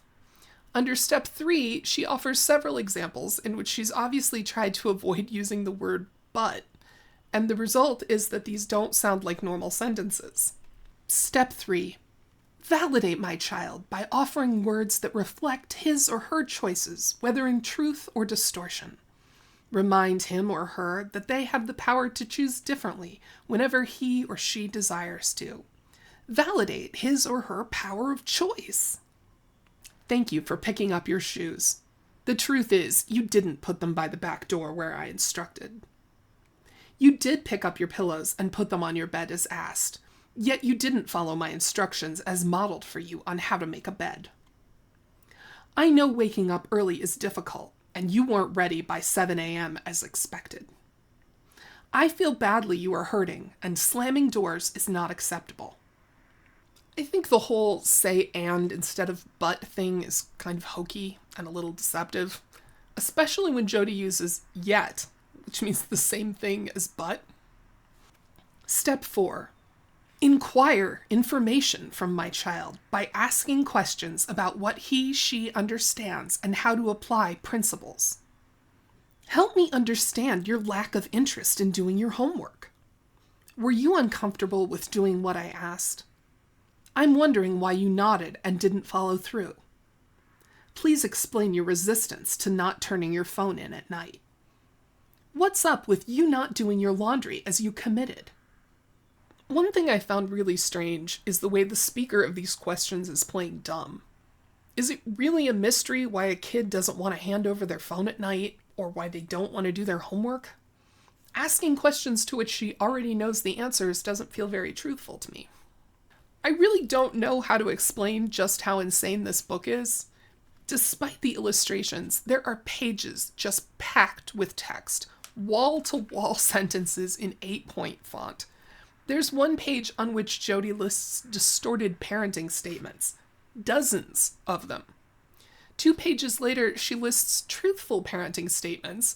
Under step 3, she offers several examples in which she's obviously tried to avoid using the word but, and the result is that these don't sound like normal sentences. Step 3. Validate my child by offering words that reflect his or her choices, whether in truth or distortion. Remind him or her that they have the power to choose differently whenever he or she desires to. Validate his or her power of choice. Thank you for picking up your shoes. The truth is, you didn't put them by the back door where I instructed. You did pick up your pillows and put them on your bed as asked, yet you didn't follow my instructions as modeled for you on how to make a bed. I know waking up early is difficult, and you weren't ready by 7 a.m. as expected. I feel badly you are hurting, and slamming doors is not acceptable. I think the whole say and instead of but thing is kind of hokey and a little deceptive, especially when Jodi uses yet, which means the same thing as but. Step 4. Inquire information from my child by asking questions about what she understands and how to apply principles. Help me understand your lack of interest in doing your homework. Were you uncomfortable with doing what I asked? I'm wondering why you nodded and didn't follow through. Please explain your resistance to not turning your phone in at night. What's up with you not doing your laundry as you committed? One thing I found really strange is the way the speaker of these questions is playing dumb. Is it really a mystery why a kid doesn't want to hand over their phone at night, or why they don't want to do their homework? Asking questions to which she already knows the answers doesn't feel very truthful to me. I really don't know how to explain just how insane this book is. Despite the illustrations, there are pages just packed with text, wall-to-wall sentences in 8-point font. There's one page on which Jodi lists distorted parenting statements. Dozens of them. 2 pages later, she lists truthful parenting statements,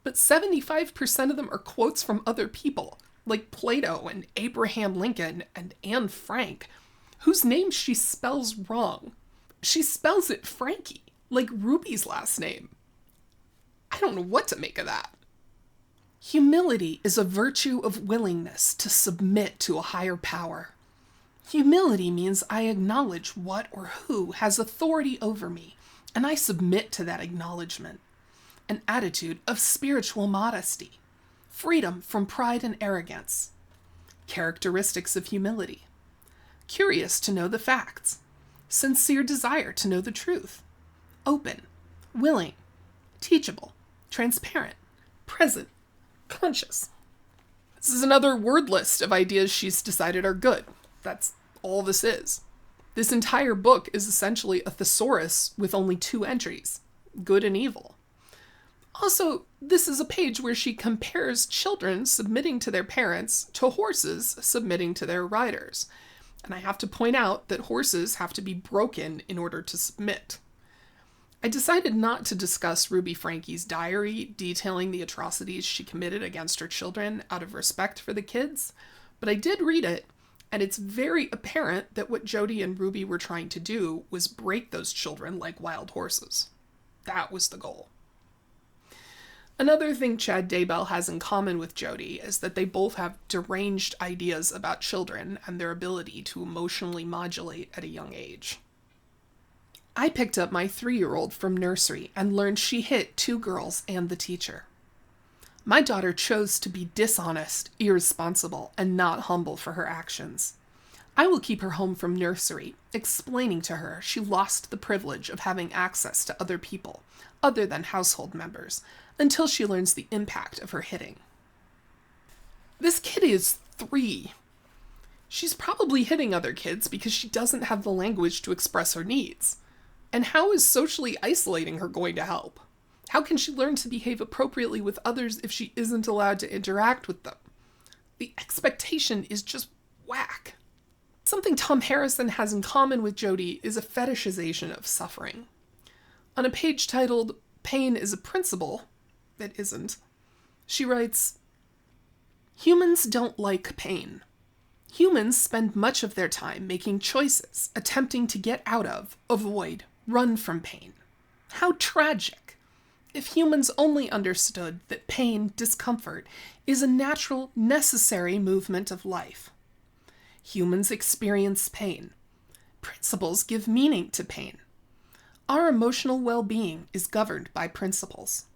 but 75% of them are quotes from other people, like Plato and Abraham Lincoln and Anne Frank, whose names she spells wrong. She spells it Franke, like Ruby's last name. I don't know what to make of that. Humility is a virtue of willingness to submit to a higher power. Humility means I acknowledge what or who has authority over me, and I submit to that acknowledgement. An attitude of spiritual modesty, freedom from pride and arrogance. Characteristics of humility: curious to know the facts, sincere desire to know the truth, open, willing, teachable, transparent, present, conscious. This is another word list of ideas she's decided are good. That's all this is. This entire book is essentially a thesaurus with only 2 entries, good and evil. Also, this is a page where she compares children submitting to their parents to horses submitting to their riders. And I have to point out that horses have to be broken in order to submit. I decided not to discuss Ruby Franke's diary detailing the atrocities she committed against her children out of respect for the kids, but I did read it, and it's very apparent that what Jodi and Ruby were trying to do was break those children like wild horses. That was the goal. Another thing Chad Daybell has in common with Jodi is that they both have deranged ideas about children and their ability to emotionally modulate at a young age. I picked up my 3-year-old from nursery and learned she hit 2 girls and the teacher. My daughter chose to be dishonest, irresponsible, and not humble for her actions. I will keep her home from nursery, explaining to her she lost the privilege of having access to other people, other than household members, until she learns the impact of her hitting. This kid is 3. She's probably hitting other kids because she doesn't have the language to express her needs. And how is socially isolating her going to help? How can she learn to behave appropriately with others if she isn't allowed to interact with them? The expectation is just whack. Something Tom Harrison has in common with Jodi is a fetishization of suffering. On a page titled "Pain is a Principle," that isn't, she writes, "Humans don't like pain. Humans spend much of their time making choices, attempting to get out of, avoid, run from pain. How tragic! If humans only understood that pain, discomfort, is a natural, necessary movement of life. Humans experience pain. Principles give meaning to pain. Our emotional well-being is governed by principles.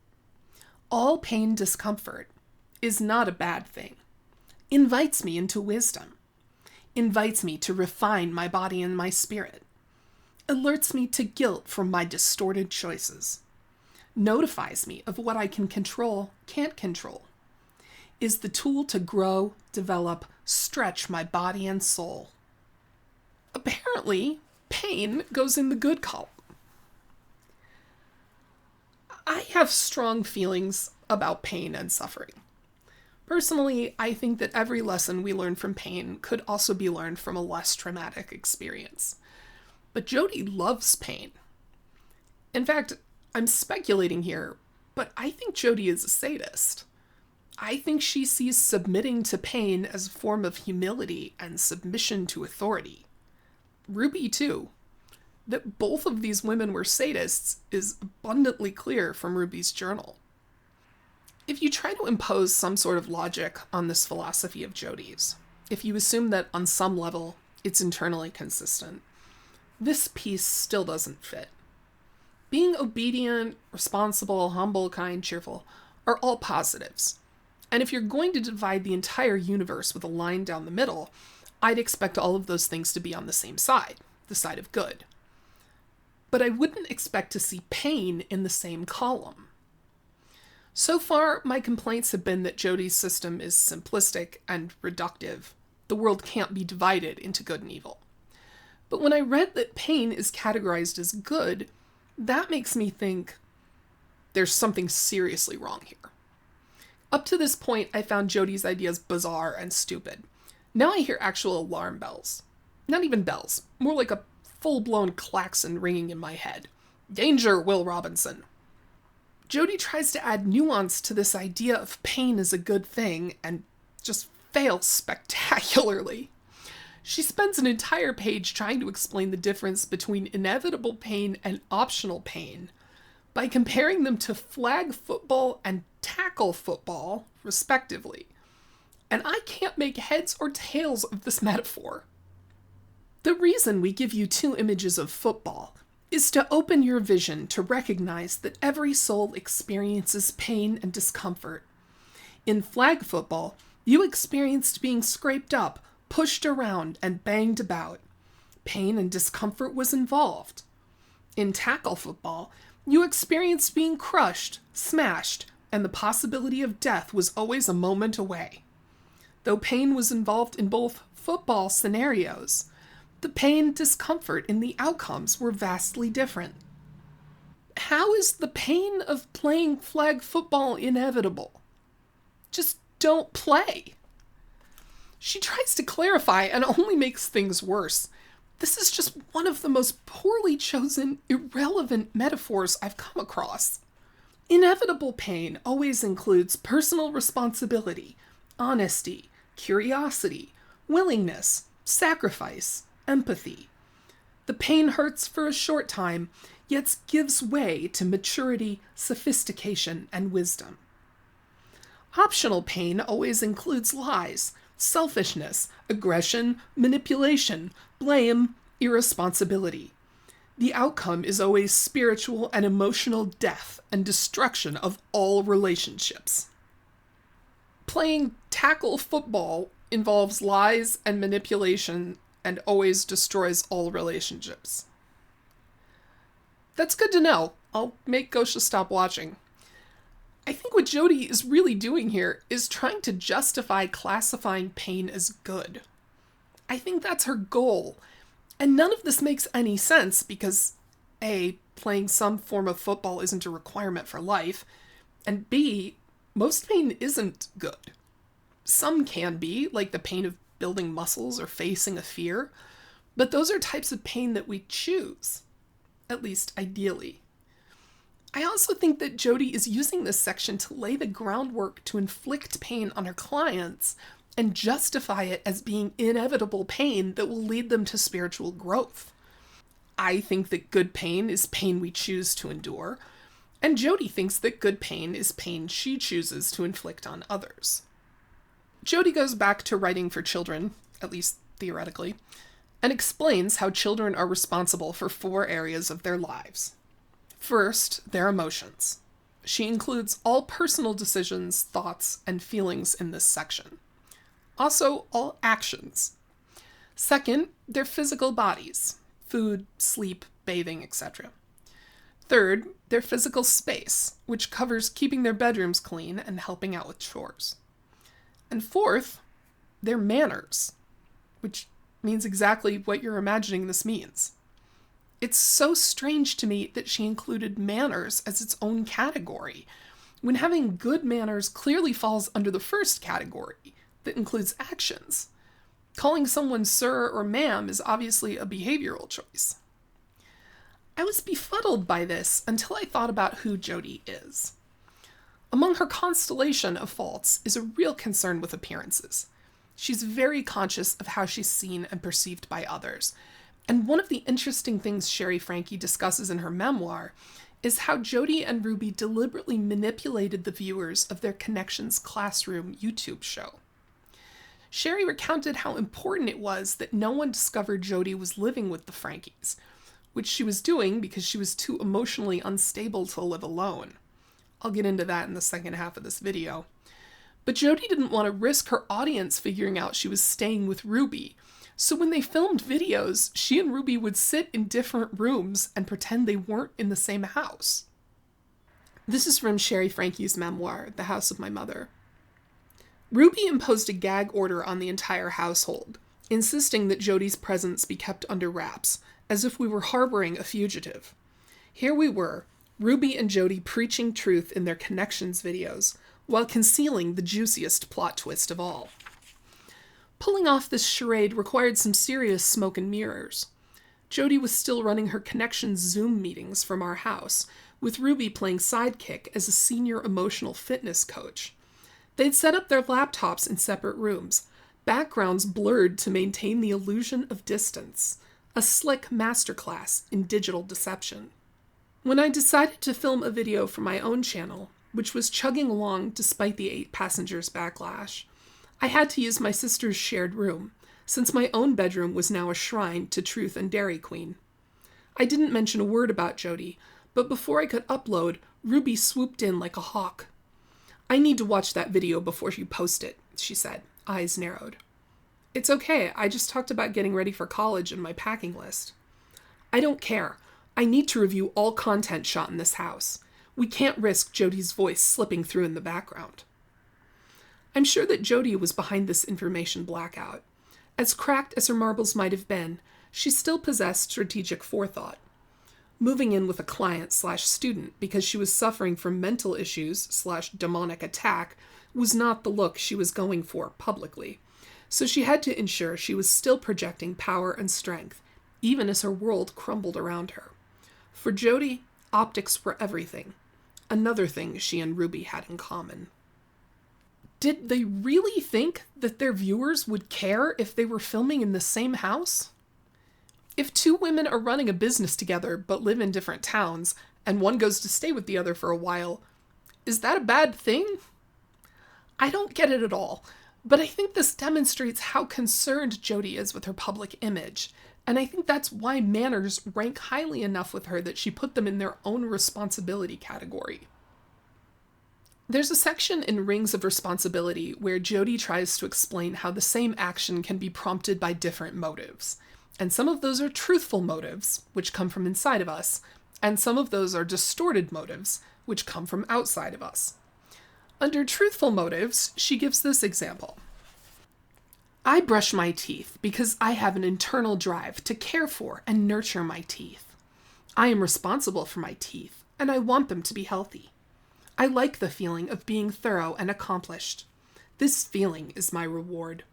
All pain discomfort is not a bad thing. Invites me into wisdom. Invites me to refine my body and my spirit. Alerts me to guilt from my distorted choices. Notifies me of what I can control, can't control. Is the tool to grow, develop, stretch my body and soul." Apparently, pain goes in the good column. I have strong feelings about pain and suffering. Personally, I think that every lesson we learn from pain could also be learned from a less traumatic experience. But Jodi loves pain. In fact, I'm speculating here, but I think Jodi is a sadist. I think she sees submitting to pain as a form of humility and submission to authority. Ruby, too. That both of these women were sadists is abundantly clear from Ruby's journal. If you try to impose some sort of logic on this philosophy of Jodi's, if you assume that on some level it's internally consistent, this piece still doesn't fit. Being obedient, responsible, humble, kind, cheerful are all positives. And if you're going to divide the entire universe with a line down the middle, I'd expect all of those things to be on the same side, the side of good. But I wouldn't expect to see pain in the same column. So far, my complaints have been that Jodi's system is simplistic and reductive. The world can't be divided into good and evil. But when I read that pain is categorized as good, that makes me think there's something seriously wrong here. Up to this point, I found Jodi's ideas bizarre and stupid. Now I hear actual alarm bells. Not even bells, more like a full-blown klaxon ringing in my head. Danger, Will Robinson. Jodi tries to add nuance to this idea of pain as a good thing and just fails spectacularly. She spends an entire page trying to explain the difference between inevitable pain and optional pain by comparing them to flag football and tackle football, respectively. And I can't make heads or tails of this metaphor. The reason we give you two images of football is to open your vision to recognize that every soul experiences pain and discomfort. In flag football, you experienced being scraped up, pushed around, and banged about. Pain and discomfort was involved. In tackle football, you experienced being crushed, smashed, and the possibility of death was always a moment away. Though pain was involved in both football scenarios, the pain and discomfort in the outcomes were vastly different. How is the pain of playing flag football inevitable? Just don't play. She tries to clarify and only makes things worse. This is just one of the most poorly chosen, irrelevant metaphors I've come across. Inevitable pain always includes personal responsibility, honesty, curiosity, willingness, sacrifice, empathy. The pain hurts for a short time, yet gives way to maturity, sophistication, and wisdom. Optional pain always includes lies, selfishness, aggression, manipulation, blame, irresponsibility. The outcome is always spiritual and emotional death and destruction of all relationships. Playing tackle football involves lies and manipulation and always destroys all relationships. That's good to know. I'll make Gosha stop watching. I think what Jodi is really doing here is trying to justify classifying pain as good. I think that's her goal. And none of this makes any sense because A, playing some form of football isn't a requirement for life, and B, most pain isn't good. Some can be, like the pain of building muscles or facing a fear, but those are types of pain that we choose, at least ideally. I also think that Jodi is using this section to lay the groundwork to inflict pain on her clients and justify it as being inevitable pain that will lead them to spiritual growth. I think that good pain is pain we choose to endure, and Jodi thinks that good pain is pain she chooses to inflict on others. Jodi goes back to writing for children, at least theoretically, and explains how children are responsible for 4 areas of their lives. First, their emotions. She includes all personal decisions, thoughts, and feelings in this section. Also, all actions. Second, their physical bodies. Food, sleep, bathing, etc. Third, their physical space, which covers keeping their bedrooms clean and helping out with chores. And fourth, their manners, which means exactly what you're imagining this means. It's so strange to me that she included manners as its own category, when having good manners clearly falls under the first category that includes actions. Calling someone sir or ma'am is obviously a behavioral choice. I was befuddled by this until I thought about who Jodi is. Among her constellation of faults is a real concern with appearances. She's very conscious of how she's seen and perceived by others. And one of the interesting things Franke discusses in her memoir is how Jodi and Ruby deliberately manipulated the viewers of their ConneXions Classroom YouTube show. Sherry recounted how important it was that no one discovered Jodi was living with the Frankes, which she was doing because she was too emotionally unstable to live alone. I'll get into that in the second half of this video. But Jodi didn't want to risk her audience figuring out she was staying with Ruby, so when they filmed videos, she and Ruby would sit in different rooms and pretend they weren't in the same house. This is from Franke's memoir, The House of My Mother. Ruby imposed a gag order on the entire household, insisting that Jodi's presence be kept under wraps, as if we were harboring a fugitive. Here we were, Ruby and Jodi preaching truth in their ConneXions videos, while concealing the juiciest plot twist of all. Pulling off this charade required some serious smoke and mirrors. Jodi was still running her ConneXions Zoom meetings from our house, with Ruby playing sidekick as a senior emotional fitness coach. They'd set up their laptops in separate rooms, backgrounds blurred to maintain the illusion of distance, a slick masterclass in digital deception. When I decided to film a video for my own channel, which was chugging along despite the 8 passengers backlash, I had to use my sister's shared room, since my own bedroom was now a shrine to Truth and Dairy Queen. I didn't mention a word about Jodi, but before I could upload, Ruby swooped in like a hawk. "I need to watch that video before you post it," she said, eyes narrowed. "It's okay, I just talked about getting ready for college and my packing list." "I don't care. I need to review all content shot in this house. We can't risk Jodi's voice slipping through in the background." I'm sure that Jodi was behind this information blackout. As cracked as her marbles might have been, she still possessed strategic forethought. Moving in with a client/student because she was suffering from mental issues/demonic attack was not the look she was going for publicly, so she had to ensure she was still projecting power and strength, even as her world crumbled around her. For Jodi, optics were everything. Another thing she and Ruby had in common. Did they really think that their viewers would care if they were filming in the same house? If 2 women are running a business together but live in different towns, and one goes to stay with the other for a while, is that a bad thing? I don't get it at all, but I think this demonstrates how concerned Jodi is with her public image, and I think that's why manners rank highly enough with her that she put them in their own responsibility category. There's a section in Rings of Responsibility where Jodi tries to explain how the same action can be prompted by different motives. And some of those are truthful motives, which come from inside of us, and some of those are distorted motives, which come from outside of us. Under truthful motives, she gives this example. "I brush my teeth because I have an internal drive to care for and nurture my teeth. I am responsible for my teeth, and I want them to be healthy. I like the feeling of being thorough and accomplished. This feeling is my reward.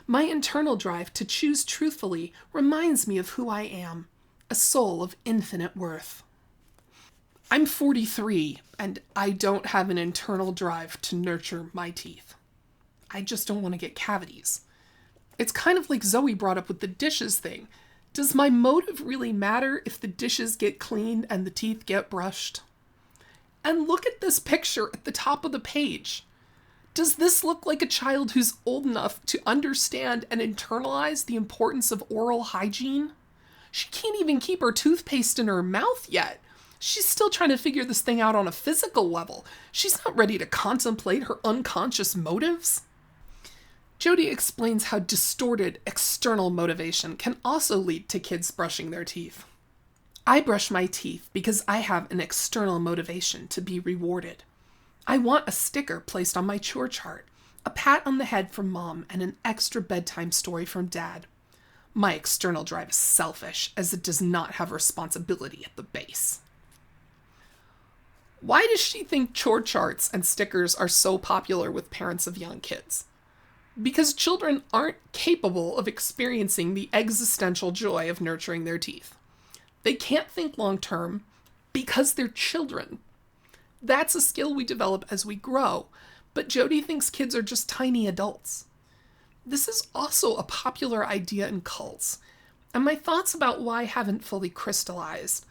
My internal drive to choose truthfully reminds me of who I am, a soul of infinite worth. I'm 43, and I don't have an internal drive to nurture my teeth. I just don't want to get cavities. It's kind of like Zoe brought up with the dishes thing. Does my motive really matter if the dishes get cleaned and the teeth get brushed? And look at this picture at the top of the page. Does this look like a child who's old enough to understand and internalize the importance of oral hygiene? She can't even keep her toothpaste in her mouth yet. She's still trying to figure this thing out on a physical level. She's not ready to contemplate her unconscious motives. Jodi explains how distorted external motivation can also lead to kids brushing their teeth. I brush my teeth because I have an external motivation to be rewarded. I want a sticker placed on my chore chart, a pat on the head from mom, and an extra bedtime story from dad. My external drive is selfish, as it does not have responsibility at the base. Why does she think chore charts and stickers are so popular with parents of young kids? Because children aren't capable of experiencing the existential joy of nurturing their teeth. They can't think long term because they're children. That's a skill we develop as we grow, but Jodi thinks kids are just tiny adults. This is also a popular idea in cults, and my thoughts about why haven't fully crystallized,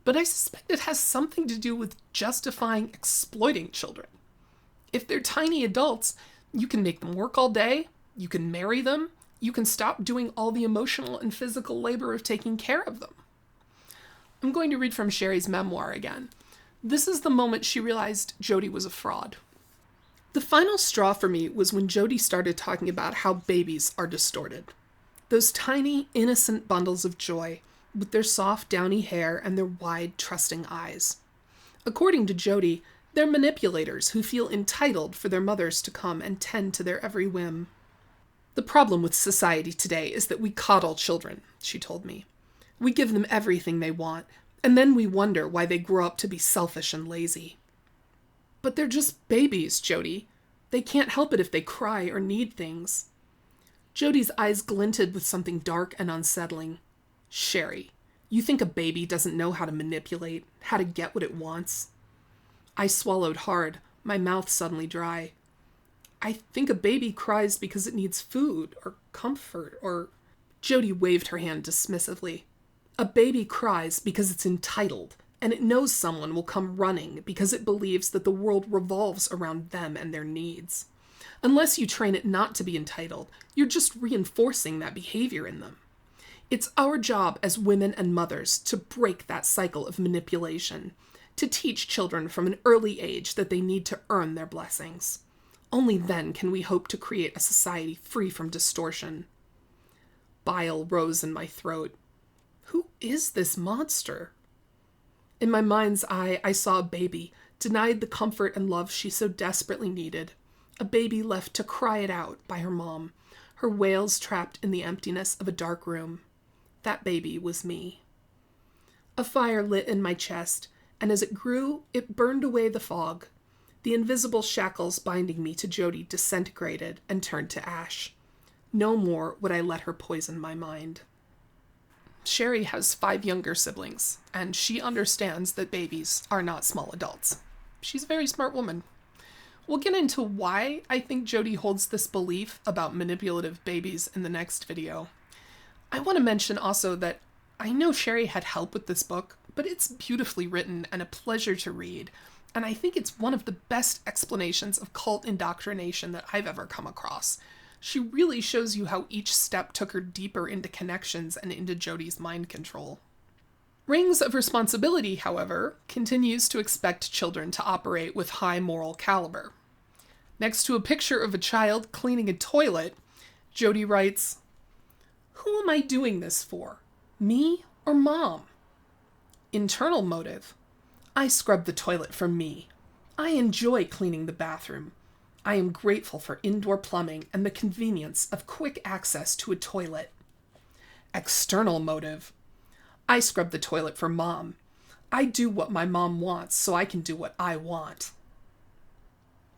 but I suspect it has something to do with justifying exploiting children. If they're tiny adults, you can make them work all day, you can marry them, you can stop doing all the emotional and physical labor of taking care of them. I'm going to read from Sherry's memoir again. This is the moment she realized Jodi was a fraud. The final straw for me was when Jodi started talking about how babies are distorted. Those tiny, innocent bundles of joy, with their soft, downy hair and their wide, trusting eyes. According to Jodi, they're manipulators who feel entitled for their mothers to come and tend to their every whim. The problem with society today is that we coddle children, she told me. We give them everything they want, and then we wonder why they grow up to be selfish and lazy. But they're just babies, Jodi. They can't help it if they cry or need things. Jodi's eyes glinted with something dark and unsettling. Sherry, you think a baby doesn't know how to manipulate, how to get what it wants? I swallowed hard, my mouth suddenly dry. I think a baby cries because it needs food or comfort or... Jodi waved her hand dismissively. A baby cries because it's entitled, and it knows someone will come running because it believes that the world revolves around them and their needs. Unless you train it not to be entitled, you're just reinforcing that behavior in them. It's our job as women and mothers to break that cycle of manipulation, to teach children from an early age that they need to earn their blessings. Only then can we hope to create a society free from distortion. Bile rose in my throat. Who is this monster? In my mind's eye, I saw a baby, denied the comfort and love she so desperately needed. A baby left to cry it out by her mom, her wails trapped in the emptiness of a dark room. That baby was me. A fire lit in my chest, and as it grew, it burned away the fog. The invisible shackles binding me to Jodi disintegrated and turned to ash. No more would I let her poison my mind. Sherry has 5 younger siblings, and she understands that babies are not small adults. She's a very smart woman. We'll get into why I think Jodi holds this belief about manipulative babies in the next video. I want to mention also that I know Sherry had help with this book, but it's beautifully written and a pleasure to read, and I think it's one of the best explanations of cult indoctrination that I've ever come across. She really shows you how each step took her deeper into ConneXions and into Jodi's mind control. Rings of Responsibility, however, continues to expect children to operate with high moral caliber. Next to a picture of a child cleaning a toilet, Jodi writes, "Who am I doing this for? Me or mom?" Internal motive. I scrub the toilet for me. I enjoy cleaning the bathroom. I am grateful for indoor plumbing and the convenience of quick access to a toilet. External motive. I scrub the toilet for mom. I do what my mom wants so I can do what I want.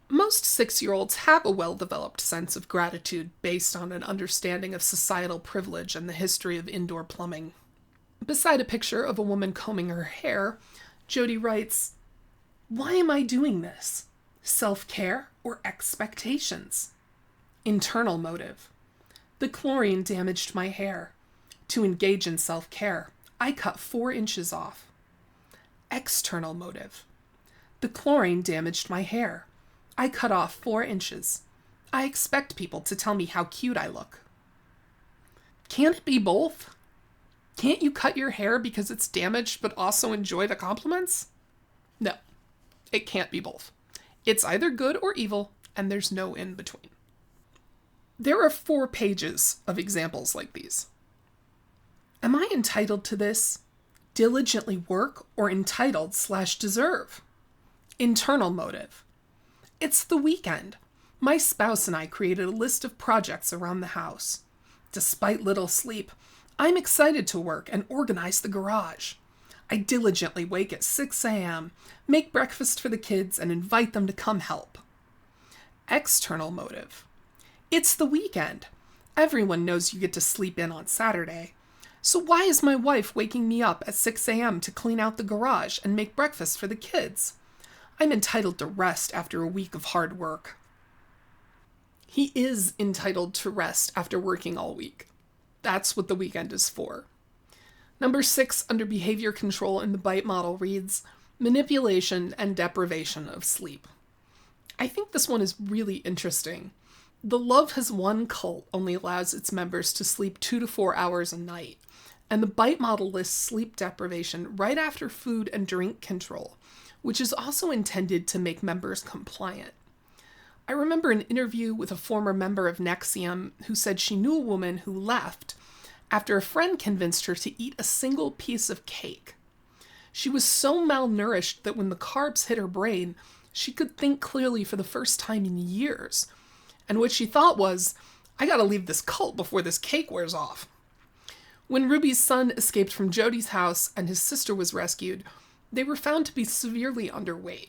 Most 6-year-olds have a well-developed sense of gratitude based on an understanding of societal privilege and the history of indoor plumbing. Beside a picture of a woman combing her hair, Jodi writes, "Why am I doing this? Self-care or expectations? Internal motive. The chlorine damaged my hair. To engage in self-care, I cut 4 inches off. External motive. The chlorine damaged my hair. I cut off 4 inches. I expect people to tell me how cute I look." Can't it be both? Can't you cut your hair because it's damaged but also enjoy the compliments? No, it can't be both. It's either good or evil, and there's no in between. There are 4 pages of examples like these. Am I entitled to this? Diligently work or entitled/deserve? Internal motive. It's the weekend. My spouse and I created a list of projects around the house. Despite little sleep, I'm excited to work and organize the garage. I diligently wake at 6 a.m., make breakfast for the kids, and invite them to come help. External motive. It's the weekend. Everyone knows you get to sleep in on Saturday. So why is my wife waking me up at 6 a.m. to clean out the garage and make breakfast for the kids? I'm entitled to rest after a week of hard work. He is entitled to rest after working all week. That's what the weekend is for. Number 6 under behavior control in the BITE model reads, manipulation and deprivation of sleep. I think this one is really interesting. The Love Has Won cult only allows its members to sleep 2 to 4 hours a night, and the BITE model lists sleep deprivation right after food and drink control, which is also intended to make members compliant. I remember an interview with a former member of ConneXions who said she knew a woman who left after a friend convinced her to eat a single piece of cake. She was so malnourished that when the carbs hit her brain, she could think clearly for the first time in years. And what she thought was, I gotta leave this cult before this cake wears off. When Ruby's son escaped from Jodi's house and his sister was rescued, they were found to be severely underweight.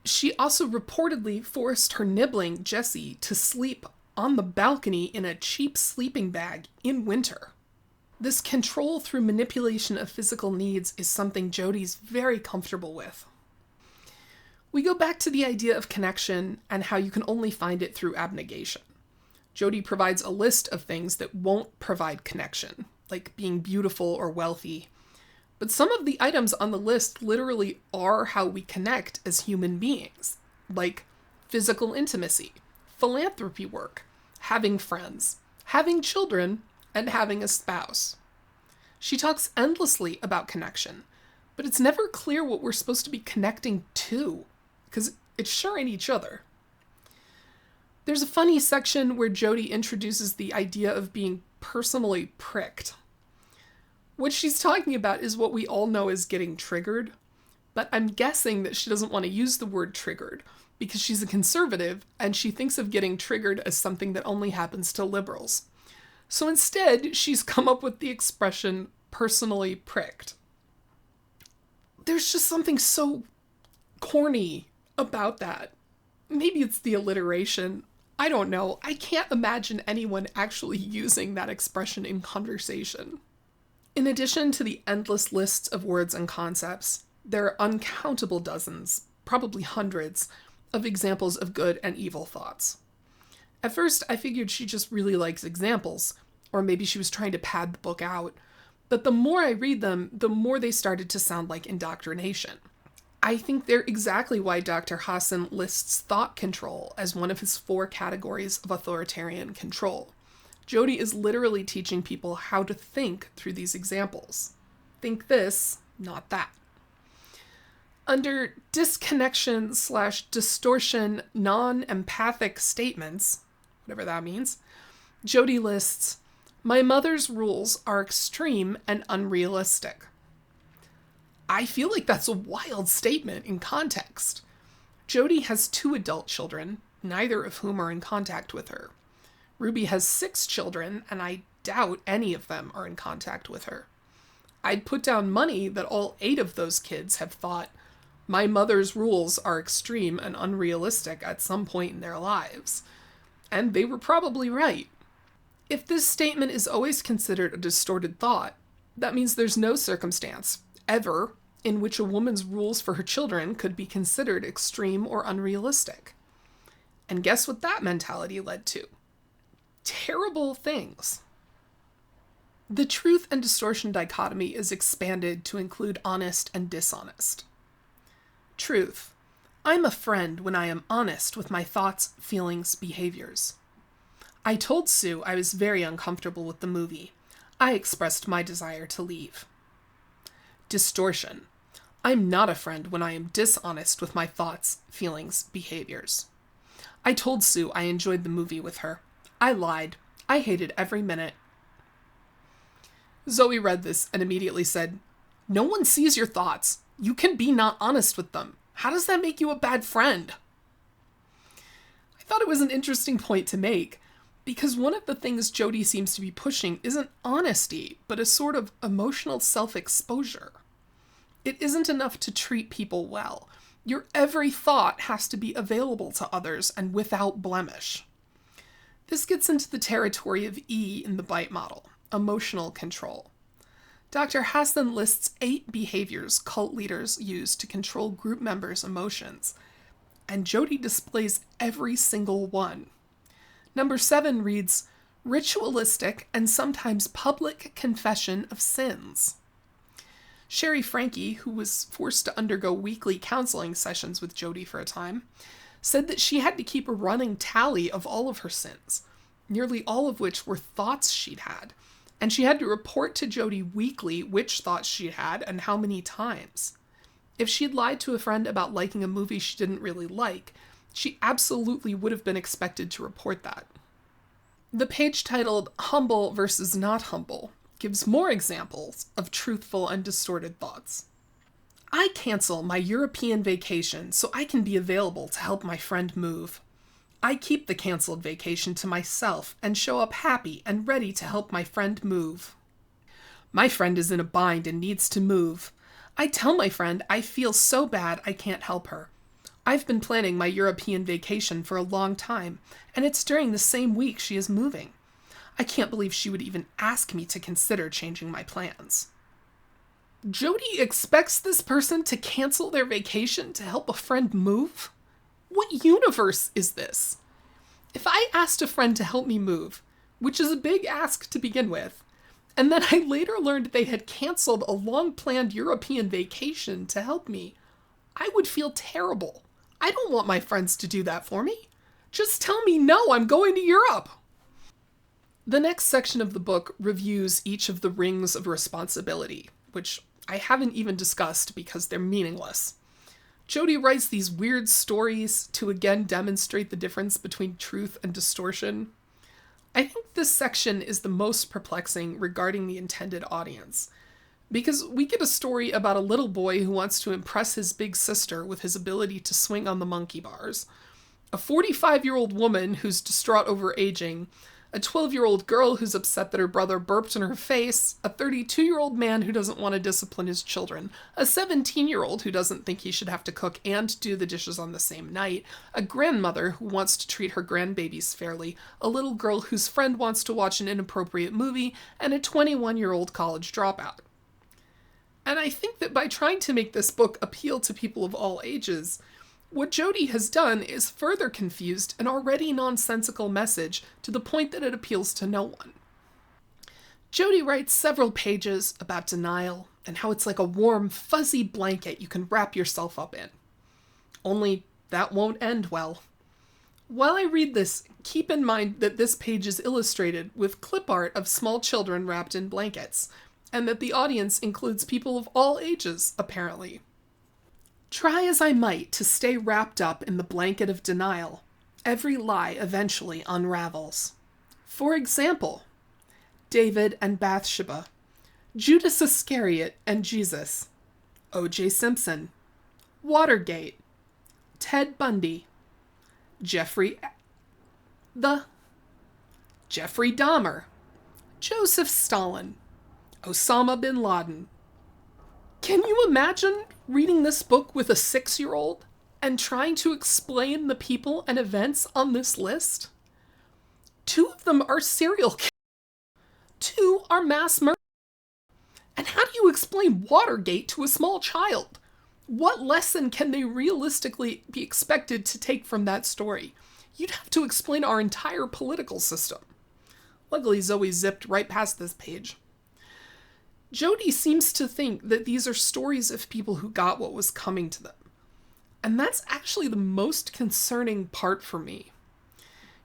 She also reportedly forced her nibbling, Jessie, to sleep on the balcony in a cheap sleeping bag in winter. This control through manipulation of physical needs is something Jodi's very comfortable with. We go back to the idea of connection and how you can only find it through abnegation. Jodi provides a list of things that won't provide connection, like being beautiful or wealthy. But some of the items on the list literally are how we connect as human beings, like physical intimacy, philanthropy work, having friends, having children, and having a spouse. She talks endlessly about connection, but it's never clear what we're supposed to be connecting to, because it's sure ain't each other. There's a funny section where Jodi introduces the idea of being personally pricked. What she's talking about is what we all know as getting triggered, but I'm guessing that she doesn't want to use the word triggered because she's a conservative and she thinks of getting triggered as something that only happens to liberals. So instead, she's come up with the expression personally pricked. There's just something so corny about that. Maybe it's the alliteration. I don't know. I can't imagine anyone actually using that expression in conversation. In addition to the endless lists of words and concepts, there are uncountable dozens, probably hundreds, of examples of good and evil thoughts. At first, I figured she just really likes examples, or maybe she was trying to pad the book out, but the more I read them, the more they started to sound like indoctrination. I think they're exactly why Dr. Hassan lists thought control as one of his 4 categories of authoritarian control. Jodi is literally teaching people how to think through these examples. Think this, not that. Under disconnection/distortion non-empathic statements, whatever that means, Jodi lists, my mother's rules are extreme and unrealistic. I feel like that's a wild statement in context. Jodi has 2 adult children, neither of whom are in contact with her. Ruby has 6 children, and I doubt any of them are in contact with her. I'd put down money that all 8 of those kids have thought my mother's rules are extreme and unrealistic at some point in their lives. And they were probably right. If this statement is always considered a distorted thought, that means there's no circumstance, ever, in which a woman's rules for her children could be considered extreme or unrealistic. And guess what that mentality led to? Terrible things. The truth and distortion dichotomy is expanded to include honest and dishonest. Truth. I'm a friend when I am honest with my thoughts, feelings, behaviors. I told Sue I was very uncomfortable with the movie. I expressed my desire to leave. Distortion. I'm not a friend when I am dishonest with my thoughts, feelings, behaviors. I told Sue I enjoyed the movie with her. I lied. I hated every minute. Zoe read this and immediately said, "No one sees your thoughts. You can be not honest with them. How does that make you a bad friend?" I thought it was an interesting point to make, because one of the things Jodi seems to be pushing isn't honesty, but a sort of emotional self-exposure. It isn't enough to treat people well. Your every thought has to be available to others and without blemish. This gets into the territory of E in the BITE model, emotional control. Dr. Hassan lists 8 behaviors cult leaders use to control group members' emotions, and Jodi displays every single one. Number 7 reads, ritualistic and sometimes public confession of sins. Sherry Franke, who was forced to undergo weekly counseling sessions with Jodi for a time, said that she had to keep a running tally of all of her sins, nearly all of which were thoughts she'd had, and she had to report to Jodi weekly which thoughts she'd had and how many times. If she'd lied to a friend about liking a movie she didn't really like, she absolutely would have been expected to report that. The page titled Humble versus Not Humble gives more examples of truthful and distorted thoughts. I cancel my European vacation so I can be available to help my friend move. I keep the canceled vacation to myself and show up happy and ready to help my friend move. My friend is in a bind and needs to move. I tell my friend I feel so bad I can't help her. I've been planning my European vacation for a long time, and it's during the same week she is moving. I can't believe she would even ask me to consider changing my plans. Jodi expects this person to cancel their vacation to help a friend move? What universe is this? If I asked a friend to help me move, which is a big ask to begin with, and then I later learned they had canceled a long-planned European vacation to help me, I would feel terrible. I don't want my friends to do that for me. Just tell me, no, I'm going to Europe. The next section of the book reviews each of the rings of responsibility, which I haven't even discussed because they're meaningless. Jodi writes these weird stories to again demonstrate the difference between truth and distortion. I think this section is the most perplexing regarding the intended audience, because we get a story about a little boy who wants to impress his big sister with his ability to swing on the monkey bars, a 45-year-old woman who's distraught over aging, a 12-year-old girl who's upset that her brother burped in her face, a 32-year-old man who doesn't want to discipline his children, a 17-year-old who doesn't think he should have to cook and do the dishes on the same night, a grandmother who wants to treat her grandbabies fairly, a little girl whose friend wants to watch an inappropriate movie, and a 21-year-old college dropout. And I think that by trying to make this book appeal to people of all ages, what Jodi has done is further confused an already nonsensical message to the point that it appeals to no one. Jodi writes several pages about denial and how it's like a warm, fuzzy blanket you can wrap yourself up in. Only that won't end well. While I read this, keep in mind that this page is illustrated with clip art of small children wrapped in blankets, and that the audience includes people of all ages, apparently. Try as I might to stay wrapped up in the blanket of denial, every lie eventually unravels. For example, David and Bathsheba, Judas Iscariot and Jesus, O.J. Simpson, Watergate, Ted Bundy, Jeffrey Dahmer, Joseph Stalin, Osama bin Laden, Can you imagine reading this book with a 6-year-old and trying to explain the people and events on this list? 2 of them are serial killers. 2 are mass murderers. And how do you explain Watergate to a small child? What lesson can they realistically be expected to take from that story? You'd have to explain our entire political system. Luckily, Zoe zipped right past this page. Jodi seems to think that these are stories of people who got what was coming to them. And that's actually the most concerning part for me.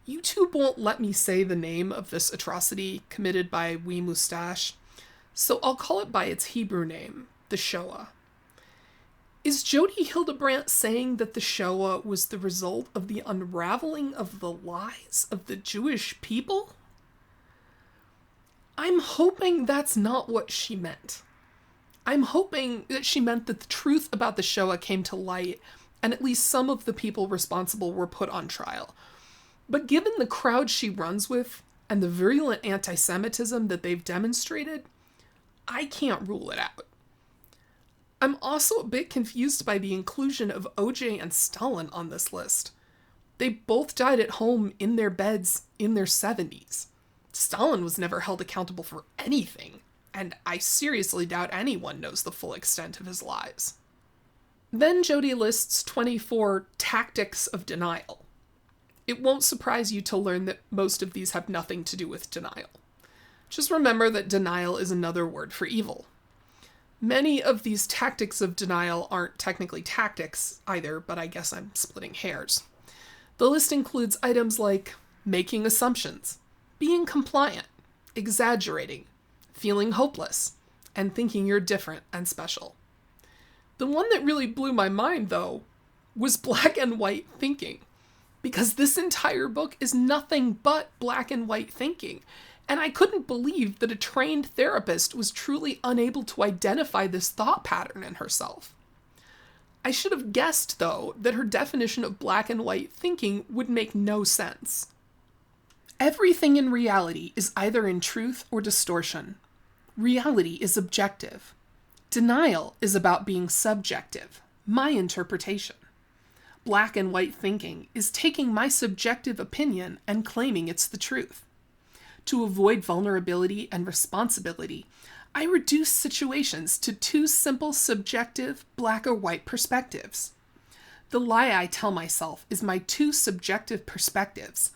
YouTube won't let me say the name of this atrocity committed by Wee Mustache, so I'll call it by its Hebrew name, the Shoah. Is Jodi Hildebrandt saying that the Shoah was the result of the unraveling of the lies of the Jewish people? I'm hoping that's not what she meant. I'm hoping that she meant that the truth about the Shoah came to light, and at least some of the people responsible were put on trial. But given the crowd she runs with, and the virulent anti-Semitism that they've demonstrated, I can't rule it out. I'm also a bit confused by the inclusion of OJ and Stalin on this list. They both died at home in their beds in their 70s. Stalin was never held accountable for anything, and I seriously doubt anyone knows the full extent of his lies. Then Jodi lists 24 tactics of denial. It won't surprise you to learn that most of these have nothing to do with denial. Just remember that denial is another word for evil. Many of these tactics of denial aren't technically tactics either, but I guess I'm splitting hairs. The list includes items like making assumptions, being compliant, exaggerating, feeling hopeless, and thinking you're different and special. The one that really blew my mind, though, was black and white thinking, because this entire book is nothing but black and white thinking, and I couldn't believe that a trained therapist was truly unable to identify this thought pattern in herself. I should have guessed, though, that her definition of black and white thinking would make no sense. Everything in reality is either in truth or distortion. Reality is objective. Denial is about being subjective, my interpretation. Black and white thinking is taking my subjective opinion and claiming it's the truth. To avoid vulnerability and responsibility, I reduce situations to 2 simple subjective black or white perspectives. The lie I tell myself is my 2 subjective perspectives,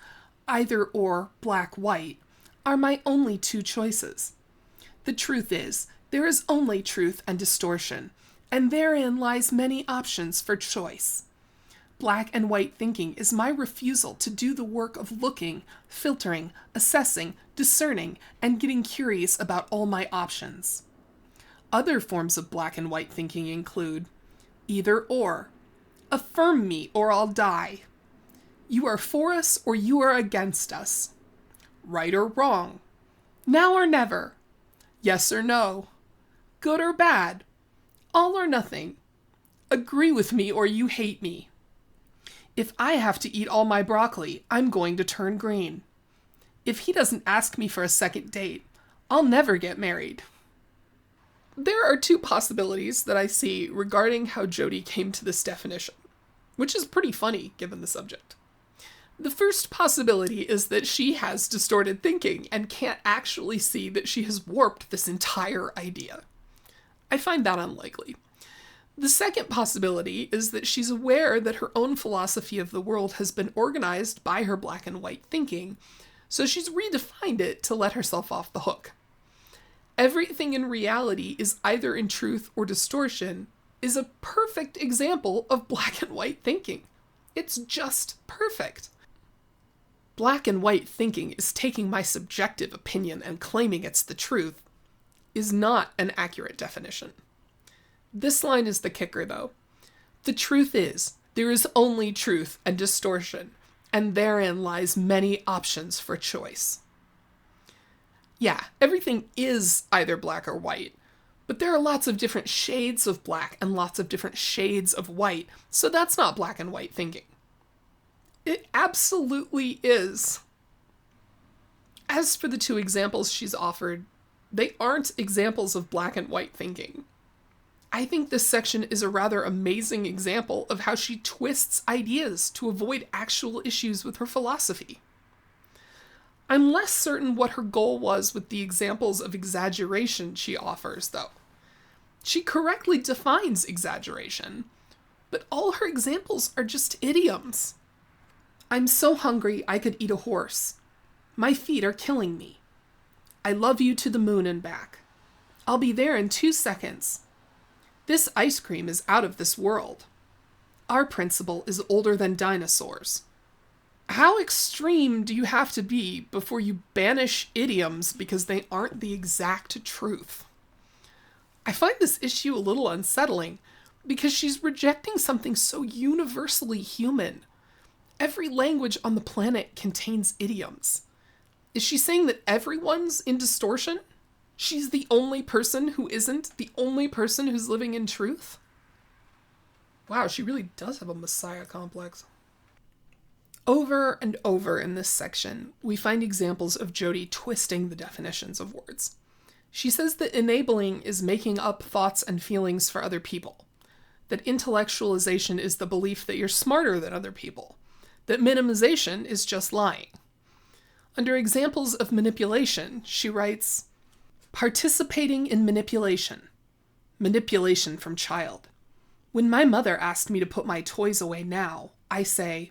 either or black-white, are my only 2 choices. The truth is, there is only truth and distortion, and therein lies many options for choice. Black and white thinking is my refusal to do the work of looking, filtering, assessing, discerning, and getting curious about all my options. Other forms of black and white thinking include either or, affirm me or I'll die, you are for us or you are against us, right or wrong, now or never, yes or no, good or bad, all or nothing, agree with me or you hate me. If I have to eat all my broccoli, I'm going to turn green. If he doesn't ask me for a second date, I'll never get married. There are 2 possibilities that I see regarding how Jodi came to this definition, which is pretty funny given the subject. The first possibility is that she has distorted thinking and can't actually see that she has warped this entire idea. I find that unlikely. The second possibility is that she's aware that her own philosophy of the world has been organized by her black and white thinking, so she's redefined it to let herself off the hook. Everything in reality is either in truth or distortion is a perfect example of black and white thinking. It's just perfect. Black and white thinking is taking my subjective opinion and claiming it's the truth is not an accurate definition. This line is the kicker, though. The truth is, there is only truth and distortion, and therein lies many options for choice. Yeah, everything is either black or white, but there are lots of different shades of black and lots of different shades of white, so that's not black and white thinking. It absolutely is. As for the 2 examples she's offered, they aren't examples of black and white thinking. I think this section is a rather amazing example of how she twists ideas to avoid actual issues with her philosophy. I'm less certain what her goal was with the examples of exaggeration she offers, though. She correctly defines exaggeration, but all her examples are just idioms. I'm so hungry I could eat a horse. My feet are killing me. I love you to the moon and back. I'll be there in 2 seconds. This ice cream is out of this world. Our principal is older than dinosaurs. How extreme do you have to be before you banish idioms because they aren't the exact truth? I find this issue a little unsettling because she's rejecting something so universally human. Every language on the planet contains idioms. Is she saying that everyone's in distortion? She's the only person who isn't, the only person who's living in truth? Wow, she really does have a messiah complex. Over and over in this section, we find examples of Jodi twisting the definitions of words. She says that enabling is making up thoughts and feelings for other people, that intellectualization is the belief that you're smarter than other people, that minimization is just lying. Under examples of manipulation, she writes, participating in manipulation. Manipulation from child. When my mother asked me to put my toys away now, I say,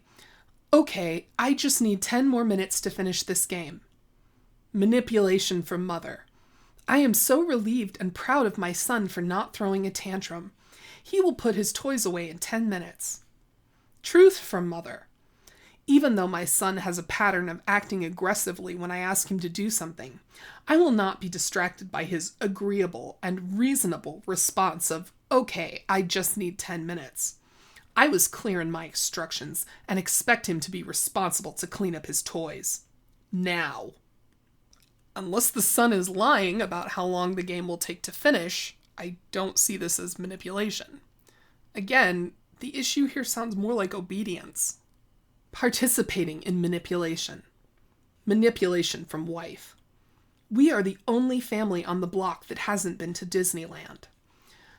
okay, I just need 10 more minutes to finish this game. Manipulation from mother. I am so relieved and proud of my son for not throwing a tantrum. He will put his toys away in 10 minutes. Truth from mother. Even though my son has a pattern of acting aggressively when I ask him to do something, I will not be distracted by his agreeable and reasonable response of, okay, I just need 10 minutes. I was clear in my instructions and expect him to be responsible to clean up his toys. Now. Unless the son is lying about how long the game will take to finish, I don't see this as manipulation. Again, the issue here sounds more like obedience. Participating in manipulation. Manipulation from wife. We are the only family on the block that hasn't been to Disneyland.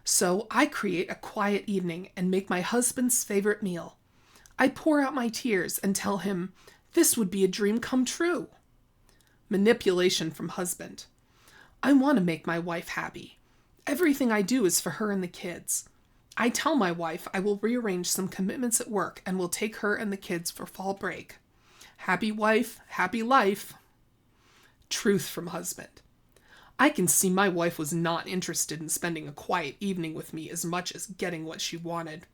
So I create a quiet evening and make my husband's favorite meal. I pour out my tears and tell him, this would be a dream come true. Manipulation from husband. I want to make my wife happy. Everything I do is for her and the kids. I tell my wife I will rearrange some commitments at work and will take her and the kids for fall break. Happy wife, happy life. Truth from husband. I can see my wife was not interested in spending a quiet evening with me as much as getting what she wanted.